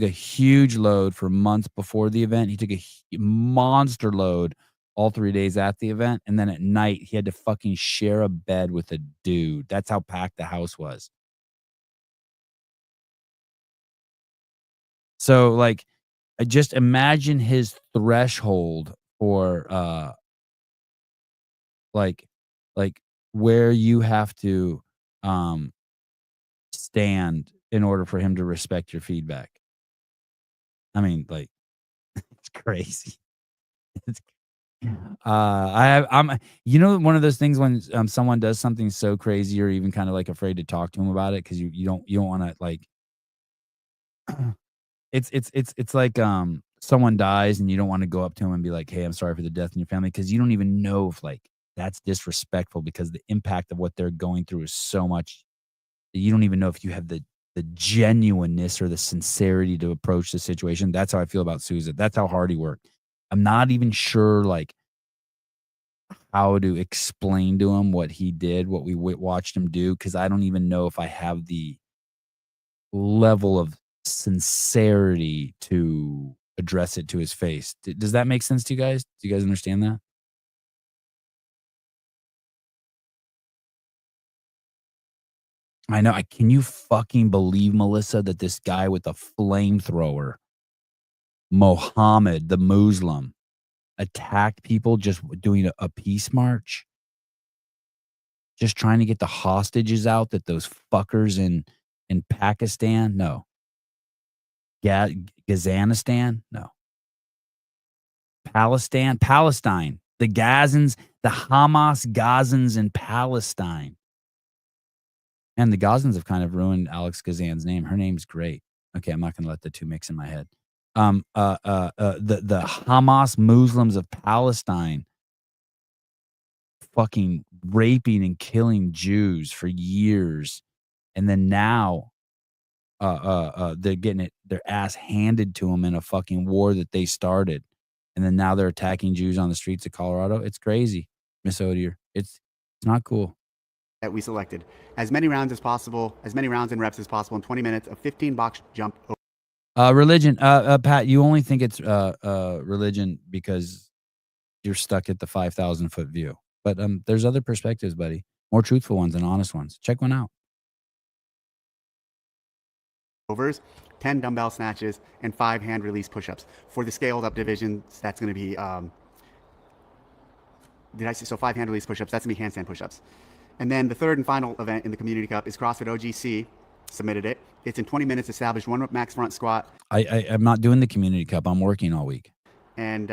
huge load for months before the event. He took a monster load all 3 days at the event. And then at night, he had to fucking share a bed with a dude. That's how packed the house was. So, like, I just imagine his threshold for, like where you have to stand in order for him to respect your feedback. I mean, like, it's crazy. I'm you know, one of those things when someone does something so crazy, you're even kind of like afraid to talk to them about it because you don't want to like it's like someone dies and you don't want to go up to them and be like, hey, I'm sorry for the death in your family, because you don't even know if like that's disrespectful, because the impact of what they're going through is so much that you don't even know if you have the genuineness or the sincerity to approach the situation. That's how I feel about Souza. That's how hard he worked. I'm not even sure like how to explain to him what he did, what we watched him do, because I don't even know if I have the level of sincerity to address it to his face. Does that make sense to you guys? Do you guys understand that? I know. Can you fucking believe, Melissa, that this guy with the flamethrower, Mohammed, the Muslim, attacked people just doing a peace march? Just trying to get the hostages out that those fuckers in Pakistan? No. Gazanistan? No. Palestine. The Gazans, the Hamas Gazans in Palestine. And the Gazans have kind of ruined Alex Gazan's name. Her name's great. Okay, I'm not gonna let the two mix in my head. The Hamas Muslims of Palestine fucking raping and killing Jews for years, and then now they're getting their ass handed to them in a fucking war that they started, and then now they're attacking Jews on the streets of Colorado. It's crazy, Miss Odier. It's not cool. That we selected. As many rounds as possible, as many rounds and reps as possible in 20 minutes of 15 box jump. Religion. Pat, you only think it's religion because you're stuck at the 5,000 foot view. But there's other perspectives, buddy. More truthful ones and honest ones. Check one out. Overs, 10 dumbbell snatches, and 5 hand release push-ups. For the scaled up divisions, that's going to be, did I say, so 5 hand release push-ups, that's going to be handstand push-ups. And then the third and final event in the Community Cup is CrossFit OGC, submitted it. It's in 20 minutes, established 1 rep max front squat. I'm not doing the Community Cup. I'm working all week. And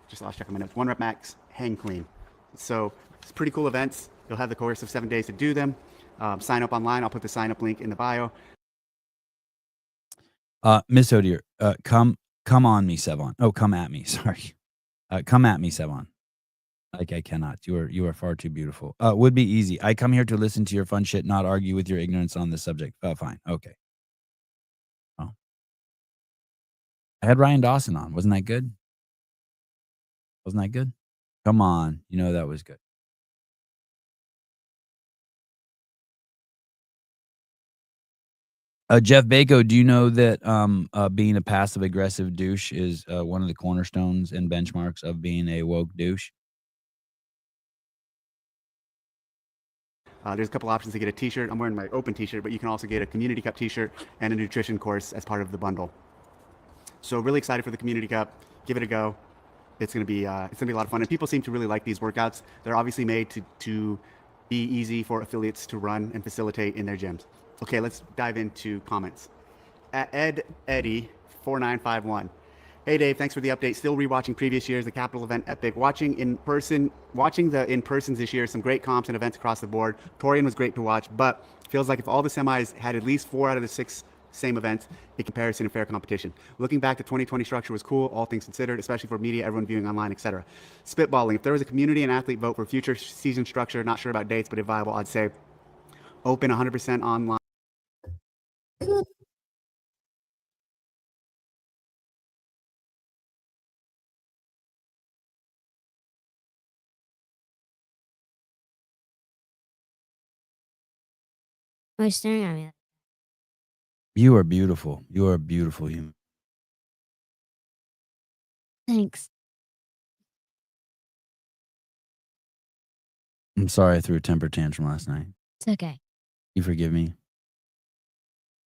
just lost track of my notes. 1 rep max hang clean. So it's pretty cool events. You'll have the course of 7 days to do them. Sign up online. I'll put the sign up link in the bio. Miss Odier, come on me, Sevon. Oh, come at me. Sorry. Come at me, Sevon. Like I cannot. You are far too beautiful. Would be easy. I come here to listen to your fun shit, not argue with your ignorance on this subject. Fine. Okay. Oh. I had Ryan Dawson on. Wasn't that good? Wasn't that good? Come on. You know that was good. Jeff Bako, do you know that being a passive aggressive douche is one of the cornerstones and benchmarks of being a woke douche? There's a couple options to get a t-shirt. I'm wearing my open t-shirt, but you can also get a Community Cup t-shirt and a nutrition course as part of the bundle. So really excited for the Community Cup. Give it a go. It's gonna be a lot of fun, and people seem to really like these workouts. They're obviously made to be easy for affiliates to run and facilitate in their gyms. Okay, let's dive into comments. At Eddie4951. Hey Dave, thanks for the update. Still rewatching previous years, the Capital event epic. Watching the in-persons this year, some great comps and events across the board. Torian was great to watch, but feels like if all the semis had at least 4 out of the 6 same events, in comparison and fair competition. Looking back, the 2020 structure was cool, all things considered, especially for media, everyone viewing online, etc. Spitballing, if there was a community and athlete vote for future season structure, not sure about dates, but if viable, I'd say open 100% online. Why are you staring at me? You are beautiful. You are a beautiful human. Thanks. I'm sorry I threw a temper tantrum last night. It's okay. You forgive me?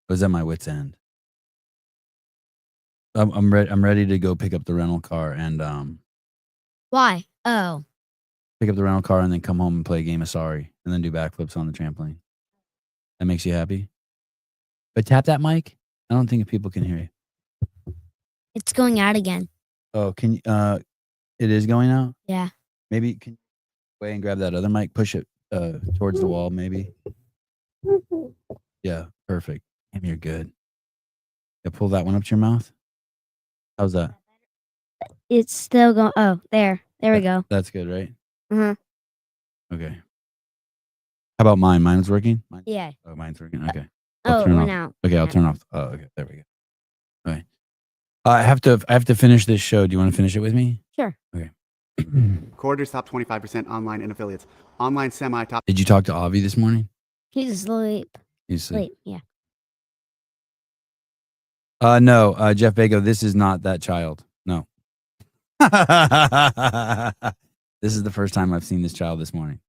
I was at my wit's end. I'm ready to go pick up the rental car and Why? Oh. pick up the rental car and then come home and play a game of Sorry and then do backflips on the trampoline. That makes you happy? But tap that mic. I don't think people can hear you. It's going out again. Oh, can you It is going out? Yeah. Maybe can you go away and grab that other mic? Push it towards the wall, maybe. Yeah, perfect. Damn, you're good. Yeah, pull that one up to your mouth. How's that? It's still going. Oh, there. There we go. That's good, right? Uh-huh. Okay. How about mine? Mine's working? Yeah. Oh, mine's working. Okay. Oh, it turn went off. out. Okay, I'll Yeah. turn off. Oh, okay. There we go. Okay. I have to finish this show. Do you want to finish it with me? Sure. Okay. Quarters top 25% online and affiliates. Online semi top. Did you talk to Avi this morning? He's asleep. He's asleep. Yeah. No, Jeff Bago, this is not that child. No. This is the first time I've seen this child this morning.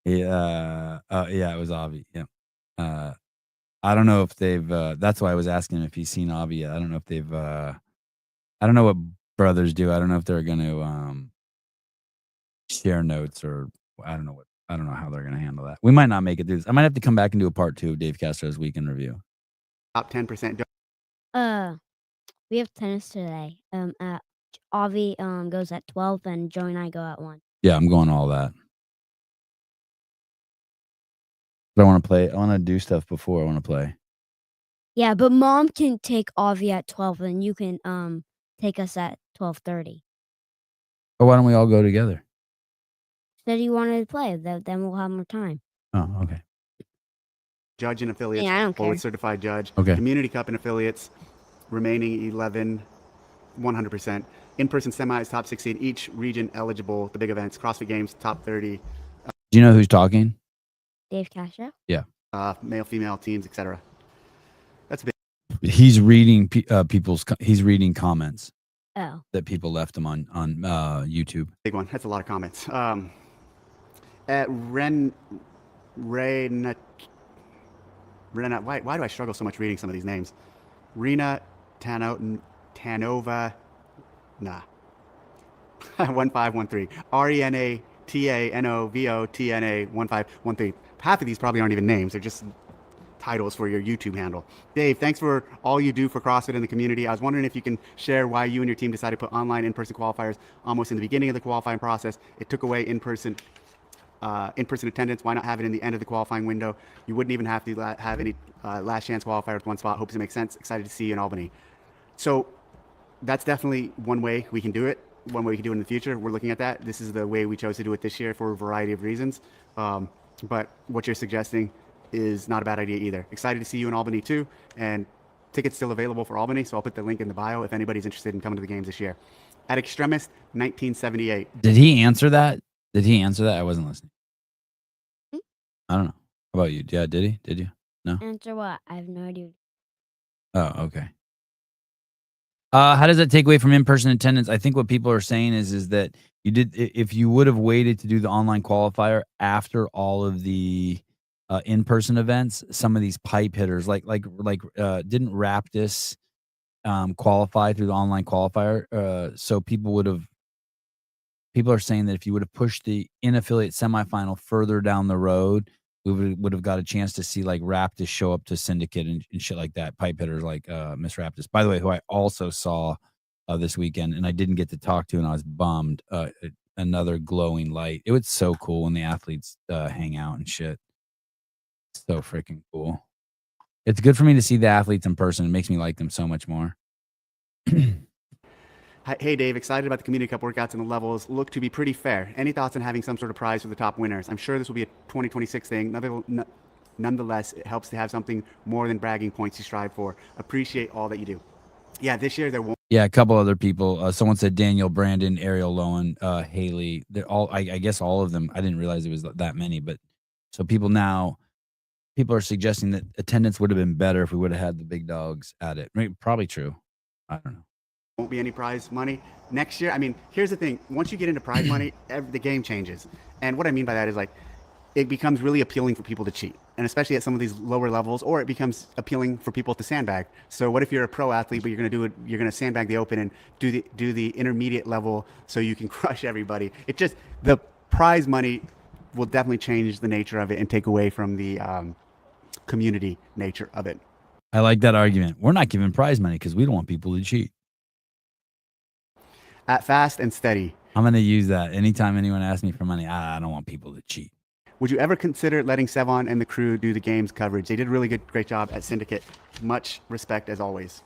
Yeah. Yeah, it was Avi. Yeah. I don't know if they've that's why I was asking him if he's seen Avi yet. I don't know if they've I don't know what brothers do. I don't know if they're gonna share notes or I don't know how they're gonna handle that. We might not make it through this. I might have to come back and do a part 2 of Dave Castro's weekend review. Top 10%. We have tennis today. Avi goes at 12 and Joe and I go at 1. Yeah, I'm going all that. But I want to play. I want to do stuff before I want to play. Yeah, but Mom can take Avi at 12 and you can take us at 12:30. Or why don't we all go together? Said you wanted to play, then we'll have more time. Oh, okay. Judge and affiliates. Yeah, I don't Forward care. certified judge. Okay. Community Cup and affiliates. Remaining 11, 100%. In-person semis, top 16. Each region eligible. The big events. CrossFit Games, top 30. Do you know who's talking? Dave Castro? Yeah. Male, female teams, etc. That's big. He's reading people's. He's reading comments Oh. that people left him on YouTube. Big one. That's a lot of comments. At Renat. Why do I struggle so much reading some of these names? Rena Tanova. Nah. 1513. RENATANOVOTNA 1513. Half of these probably aren't even names. They're just titles for your YouTube handle. Dave, thanks for all you do for CrossFit in the community. I was wondering if you can share why you and your team decided to put online in-person qualifiers almost in the beginning of the qualifying process. It took away in-person attendance. Why not have it in the end of the qualifying window? You wouldn't even have to have any last chance qualifier with one spot. Hopes it makes sense. Excited to see you in Albany. So that's definitely one way we can do it. One way we can do it in the future. We're looking at that. This is the way we chose to do it this year for a variety of reasons. But what you're suggesting is not a bad idea either. Excited to see you in Albany too. And tickets still available for Albany. So I'll put the link in the bio if anybody's interested in coming to the games this year. At Extremist 1978. Did he answer that? I wasn't listening. I don't know. How about you? Yeah, did he? Did you? No? Answer what? I have no idea. Oh, okay. How does that take away from in-person attendance? I think what people are saying is that if you would have waited to do the online qualifier after all of the in-person events, some of these pipe hitters like didn't Raptus qualify through the online qualifier? So people are saying that if you would have pushed the in-affiliate semifinal further down the road, we would have got a chance to see like Raptus show up to Syndicate and shit like that. Pipe hitters like Miss Raptus, by the way, who I also saw this weekend and I didn't get to talk to, and I was bummed. Another glowing light. It was so cool when the athletes hang out and shit. So freaking cool. It's good for me to see the athletes in person. It makes me like them so much more. Hey, Dave, excited about the Community Cup workouts and the levels look to be pretty fair. Any thoughts on having some sort of prize for the top winners? I'm sure this will be a 2026 thing. Nonetheless, it helps to have something more than bragging points you strive for. Appreciate all that you do. Yeah, this year there won't. Yeah, a couple other people. Someone said Daniel, Brandon, Ariel, Lowen, Haley. They're all. I guess all of them. I didn't realize it was that many, but so people are suggesting that attendance would have been better if we would have had the big dogs at it. Probably true. I don't know. Won't be any prize money next year. I mean, here's the thing. Once you get into prize money, the game changes. And what I mean by that is like, it becomes really appealing for people to cheat. And especially at some of these lower levels, or it becomes appealing for people to sandbag. So what if you're a pro athlete, but you're going to sandbag the open and do the intermediate level so you can crush everybody. The prize money will definitely change the nature of it and take away from the community nature of it. I like that argument. We're not giving prize money because we don't want people to cheat. At Fast and Steady, I'm going to use that anytime anyone asks me for money. I don't want people to cheat. would you ever consider letting Sevon and the crew do the games coverage? They did a really great job at Syndicate. Much respect as always.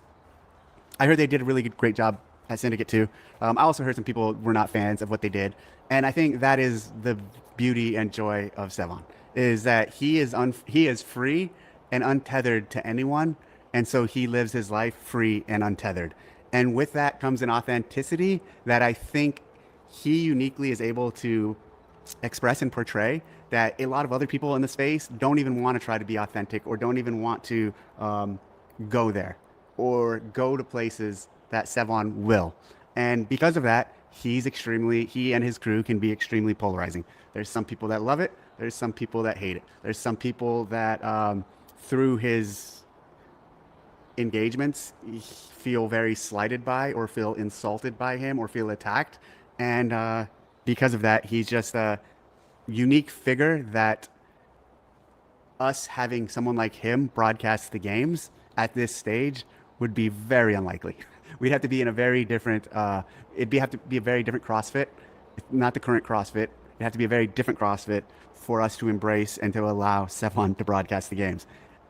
I heard they did a really great job at Syndicate too. I also heard some people were not fans of what they did. And I think that is the beauty and joy of Sevon, is that he is free and untethered to anyone. And so he lives his life free and untethered. And with that comes an authenticity that I think he uniquely is able to express and portray that a lot of other people in the space don't even want to try to be authentic or don't even want to go there or go to places that Sevon will. And because of that, he and his crew can be extremely polarizing. There's some people that love it. There's some people that hate it. There's some people that through his engagements feel very slighted by or feel insulted by him or feel attacked. And because of that, he's just a unique figure that us having someone like him broadcast the games at this stage would be very unlikely. We'd have to be in a very different, have to be a very different CrossFit, not the current CrossFit. It'd have to be a very different CrossFit for us to embrace and to allow Sevon to broadcast the games.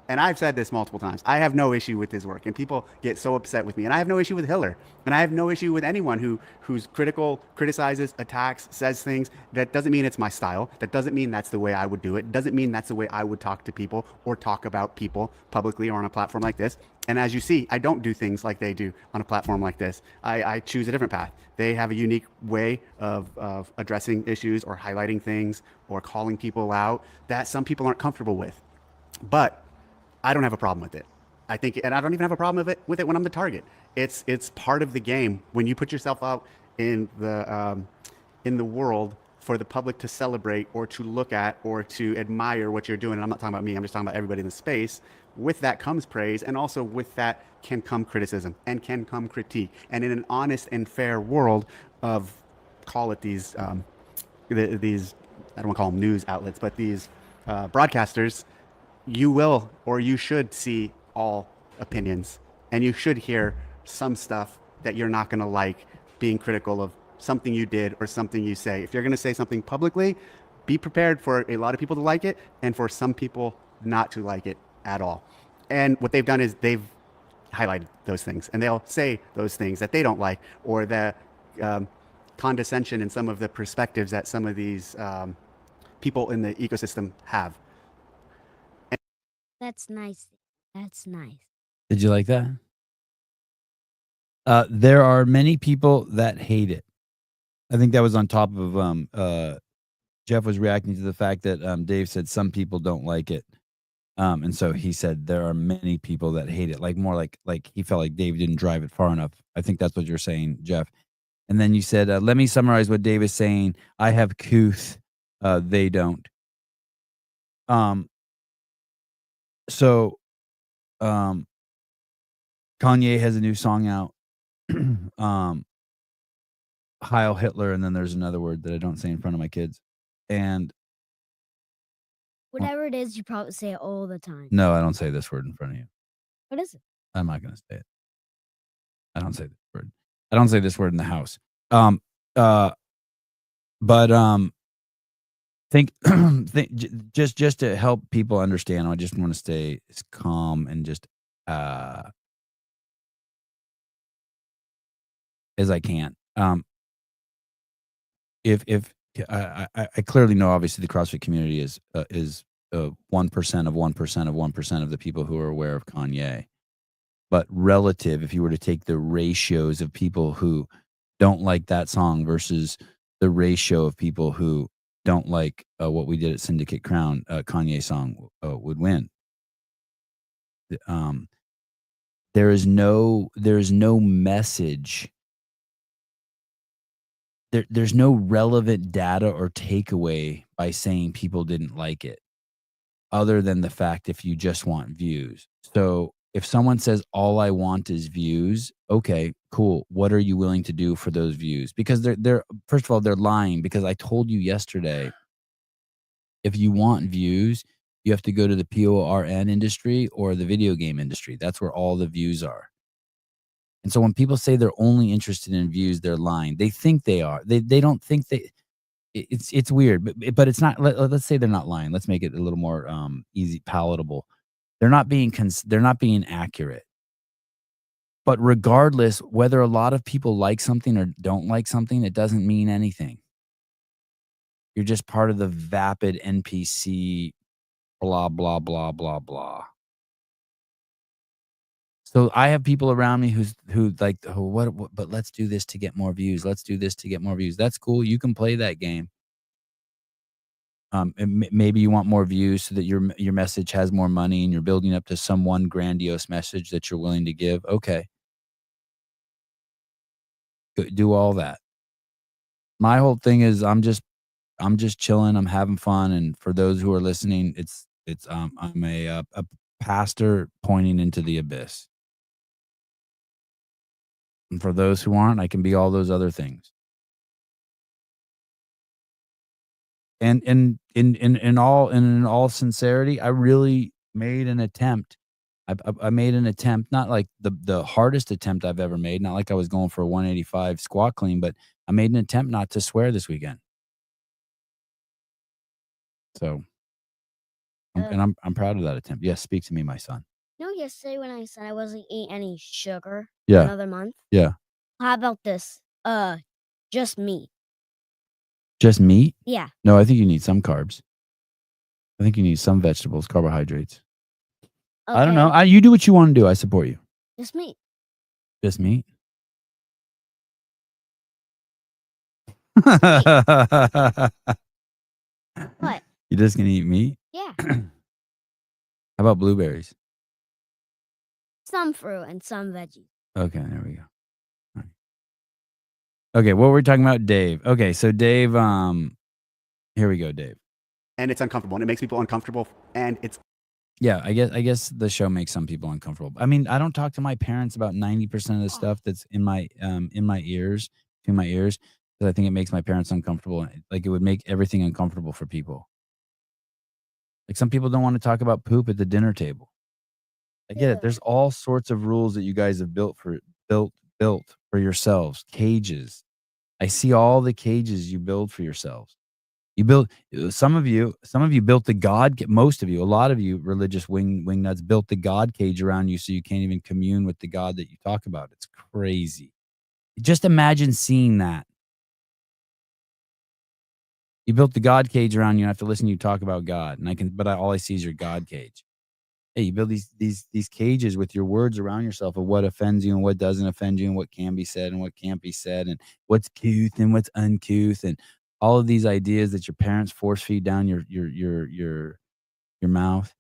And I've said this multiple times. I have no issue with his work, and people get so upset with me. And I have no issue with Hiller, and I have no issue with anyone who's critical, criticizes, attacks, says things. That doesn't mean it's my style. That doesn't mean that's the way I would do it. Doesn't mean that's the way I would talk to people or talk about people publicly or on a platform like this. And as you see, I don't do things like they do on a platform like this. I choose a different path. They have a unique way of addressing issues or highlighting things or calling people out that some people aren't comfortable with. But I don't have a problem with it. I think, and I don't even have a problem with it when I'm the target. It's part of the game. When you put yourself out in the world for the public to celebrate or to look at or to admire what you're doing, and I'm not talking about me, I'm just talking about everybody in the space, with that comes praise, and also with that can come criticism and can come critique. And in an honest and fair world of, call it these, I don't want to call them news outlets, but these broadcasters, you will or you should see all opinions, and you should hear some stuff that you're not going to like being critical of something you did or something you say. If you're going to say something publicly, be prepared for a lot of people to like it and for some people not to like it at all. And what they've done is they've highlighted those things, and they'll say those things that they don't like, or the condescension in some of the perspectives that some of these people in the ecosystem have. That's nice. That's nice. Did you like that? There are many people that hate it. I think that was on top of Jeff was reacting to the fact that Dave said some people don't like it. And so he said there are many people that hate it, like more like he felt like Dave didn't drive it far enough. I think that's what you're saying, Jeff. And then you said, let me summarize what Dave is saying. I have couth, they don't. So Kanye has a new song out. Heil Hitler, and then there's another word that I don't say in front of my kids. And Whatever it is, you probably say it all the time. no, I don't say this word in front of you. What is it? I'm not going to say it. I don't say this word. I don't say this word in the house. Think just to help people understand, I just want to stay as calm and just as I can. If I clearly know, obviously, the CrossFit community is 1% of 1% of 1% of the people who are aware of Kanye. But relative, if you were to take the ratios of people who don't like that song versus the ratio of people who don't like what we did at Syndicate Crown, Kanye song would win. There is no message. There's no relevant data or takeaway by saying people didn't like it, other than the fact if you just want views. So if someone says all I want is views, okay, cool. What are you willing to do for those views? Because they're first of all, they're lying, because I told you yesterday, if you want views, you have to go to the PORN industry or the video game industry. That's where all the views are. And so when people say they're only interested in views, they're lying. They think they are. They don't think they. It's weird, but it's not. Let's say they're not lying. Let's make it a little more easy, palatable. They're not being accurate. But regardless, whether a lot of people like something or don't like something, it doesn't mean anything. You're just part of the vapid NPC, blah, blah, blah, blah, blah. So I have people around me who like, oh, what, but let's do this to get more views. Let's do this to get more views. That's cool. You can play that game. And maybe you want more views so that your message has more money and you're building up to some one grandiose message that you're willing to give. Okay. Do all that. My whole thing is I'm just chilling. I'm having fun. And for those who are listening, I'm a pastor pointing into the abyss. And for those who aren't, I can be all those other things. And in all sincerity, I really made an attempt. I made an attempt, not like the hardest attempt I've ever made, not like I was going for a 185 squat clean, but I made an attempt not to swear this weekend. So, I'm proud of that attempt. Yes, speak to me, my son. You know, yesterday when I said I wasn't eating any sugar Yeah. for another month? Yeah. How about this? Just meat. Just meat? Yeah. No, I think you need some carbs. I think you need some vegetables, carbohydrates. Okay. I don't know. You do what you want to do. I support you. Just meat. Just meat? What? You just gonna eat meat? Yeah. How about blueberries? Some fruit and some veggies. Okay, there we go. All right. Okay, what were we talking about? Dave. Okay, so Dave, here we go, Dave. And it's uncomfortable, and it makes people uncomfortable, and it's Yeah, I guess the show makes some people uncomfortable. I mean, I don't talk to my parents about 90% of the stuff that's in my ears, between my ears, because I think it makes my parents uncomfortable. Like it would make everything uncomfortable for people. Like some people don't want to talk about poop at the dinner table. I get it. There's all sorts of rules that you guys have built for yourselves. Cages. I see all the cages you build for yourselves. You built some of you built the God. Most of you, a lot of you religious wing nuts built the God cage around you, so you can't even commune with the God that you talk about. It's crazy. Just imagine seeing that. You built the God cage around you. And I have to listen to you talk about God, but all I see is your God cage. Hey, you build these cages with your words around yourself of what offends you and what doesn't offend you and what can be said and what can't be said and what's couth and what's uncouth and all of these ideas that your parents force feed down your mouth.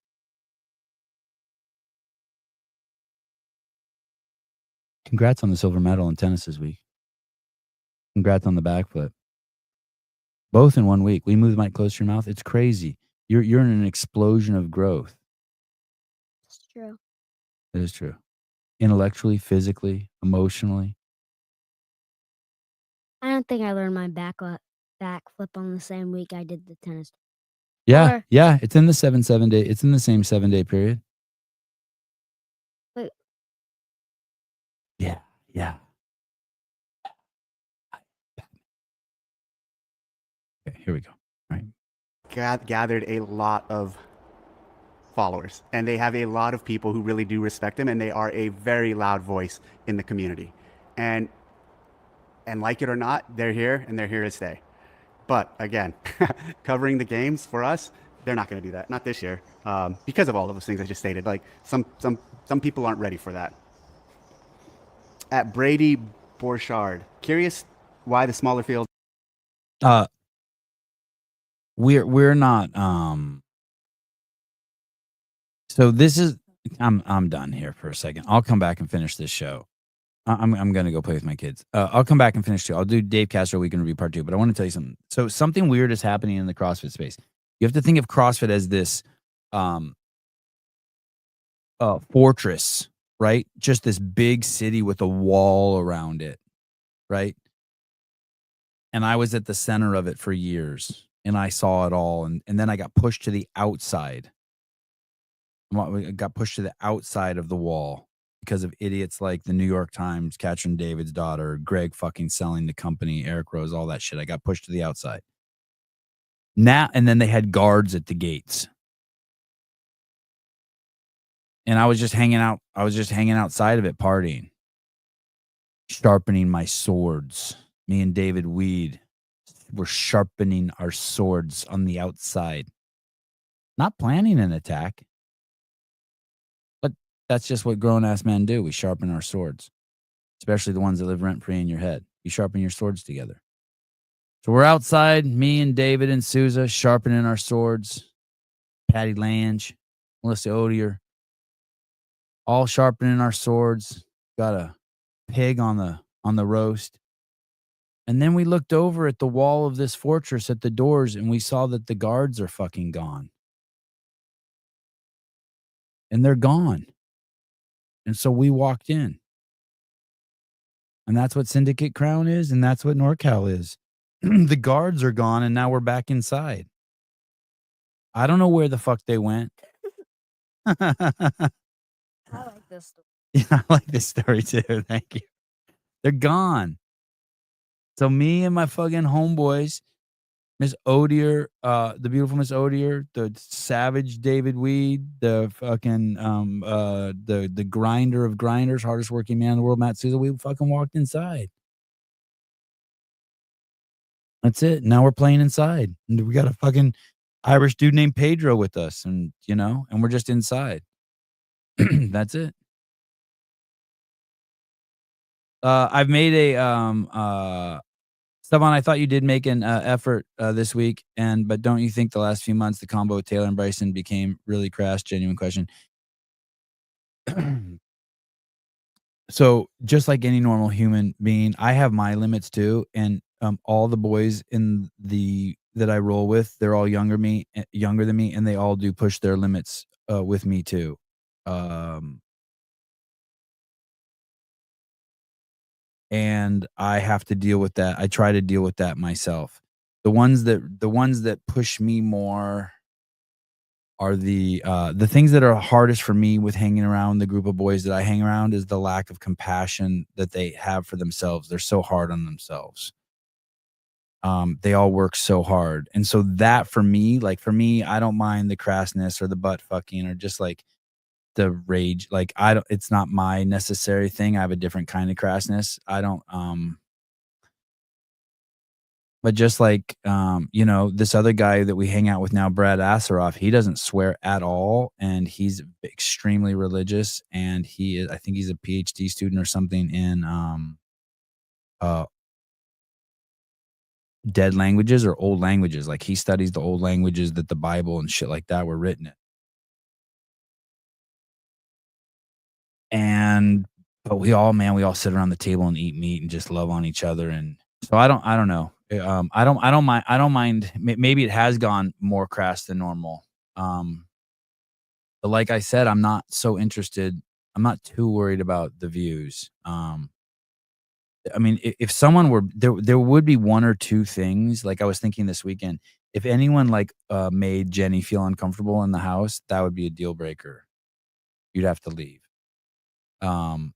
Congrats on the silver medal in tennis this week. Congrats on the backflip. Both in 1 week. We move the mic close to your mouth. It's crazy. You're in an explosion of growth. It's true. It is true. Intellectually, physically, emotionally. I don't think I learned my backflip on the same week I did the tennis. Yeah, Or- yeah. It's in the 7 day. It's in the same 7 day period. Wait. Yeah, yeah. Okay, here we go. All right. gathered a lot of followers, and they have a lot of people who really do respect him, and they are a very loud voice in the community. And like it or not, they're here, and they're here to stay. But again, covering the games for us, they're not going to do that. Not this year, because of all of those things I just stated. Like some people aren't ready for that. At Brady Borchard, curious why the smaller field. We're not. So this is. I'm done here for a second. I'll come back and finish this show. I'm gonna go play with my kids. I'll come back and finish too. I'll do Dave Castro Weekend Review Part 2. But I want to tell you something. So something weird is happening in the CrossFit space. You have to think of CrossFit as this fortress, right? Just this big city with a wall around it, right? And I was at the center of it for years, and I saw it all. And then I got pushed to the outside, We got pushed to the outside of the wall because of idiots like the New York Times, Catherine David's daughter, Greg fucking selling the company, Eric Rose, all that shit. I got pushed to the outside. Now, and then they had guards at the gates. And I was just hanging out. I was just hanging outside of it, partying, sharpening my swords. Me and David Weed were sharpening our swords on the outside. Not planning an attack. But that's just what grown-ass men do. We sharpen our swords. Especially the ones that live rent-free in your head. You sharpen your swords together. So we're outside, me and David and Souza sharpening our swords. Patty Lange, Melissa Odier, all sharpening our swords. Got a pig on the roast. And then we looked over at the wall of this fortress at the doors, and we saw that the guards are fucking gone. And they're gone. And so we walked in. And that's what Syndicate Crown is, and that's what NorCal is. The guards are gone, and now we're back inside. I don't know where the fuck they went. I like this story. Yeah, I like this story too. Thank you. They're gone. So me and my fucking homeboys, Miss Odier, the beautiful Miss Odier, the savage David Weed, the fucking the grinder of grinders, hardest working man in the world, Matt Souza, we fucking walked inside. That's it. Now we're playing inside. And we got a fucking Irish dude named Pedro with us, and and we're just inside. That's it. I've made a Stevan, I thought you did make an effort this week, but don't you think the last few months the combo of Taylor and Bryson became really crass? Genuine question. So just like any normal human being, I have my limits too, and all the boys that I roll with, they're all younger than me, and they all do push their limits with me too. And I have to deal with that. I try to deal with that myself. The ones that push me more are the things that are hardest for me with hanging around the group of boys that I hang around is the lack of compassion that they have for themselves. They're so hard on themselves. They all work so hard. And so that for me, I don't mind the crassness or the butt fucking or just like the rage. Like it's not my necessary thing. I have a different kind of crassness. I don't but just like this other guy that we hang out with now, Brad Asaroff, he doesn't swear at all, and he's extremely religious, and I think he's a PhD student or something in dead languages or old languages. Like he studies the old languages that the Bible and shit like that were written in. But we all sit around the table and eat meat and just love on each other. And so I don't know. I don't mind. Maybe it has gone more crass than normal. But like I said, I'm not so interested. I'm not too worried about the views. I mean, if someone were there would be one or two things. Like I was thinking this weekend, if anyone made Jenny feel uncomfortable in the house, that would be a deal breaker. You'd have to leave. Go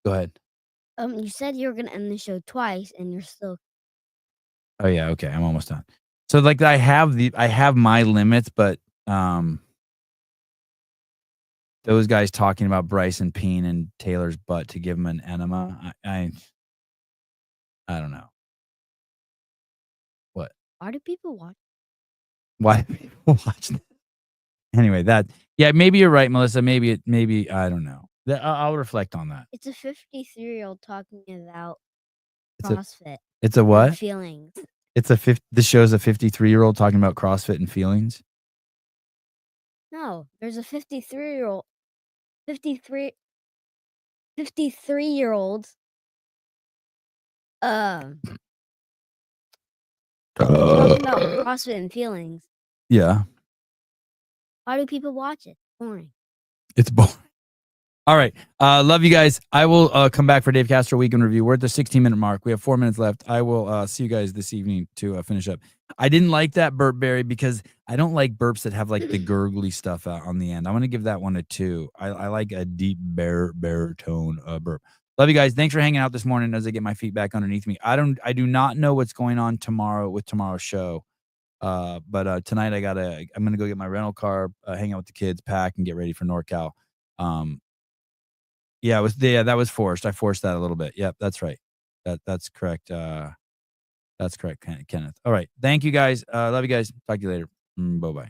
ahead. You said you were gonna end the show twice, and you're still. Oh yeah, okay, I'm almost done. So I have my limits, but those guys talking about Bryson peeing in Taylor's butt to give him an enema, I don't know. What? Why do people watch? Why do people watch that? Anyway, maybe you're right, Melissa. Maybe I don't know. I'll reflect on that. It's a 53-year-old talking about CrossFit. It's a what? Feelings. This show's a 53-year-old talking about CrossFit and feelings. No, there's a 53-year-old talking about CrossFit and feelings. Yeah. Why do people watch it? Boring. It's boring. All right. Love you guys. I will come back for Dave Castro weekend review. We're at the 16-minute mark. We have 4 minutes left. I will see you guys this evening to finish up. I didn't like that burp, Barry, because I don't like burps that have like the gurgly stuff out on the end. I'm going to give that one a 2. I like a deep baritone burp. Love you guys. Thanks for hanging out this morning as I get my feet back underneath me. I do not know what's going on tomorrow with tomorrow's show. But tonight I'm going to go get my rental car, hang out with the kids, pack, and get ready for NorCal. Yeah, that was forced. I forced that a little bit. Yep, that's right. That's correct. That's correct, Kenneth. All right. Thank you guys. Love you guys. Talk to you later. Bye-bye.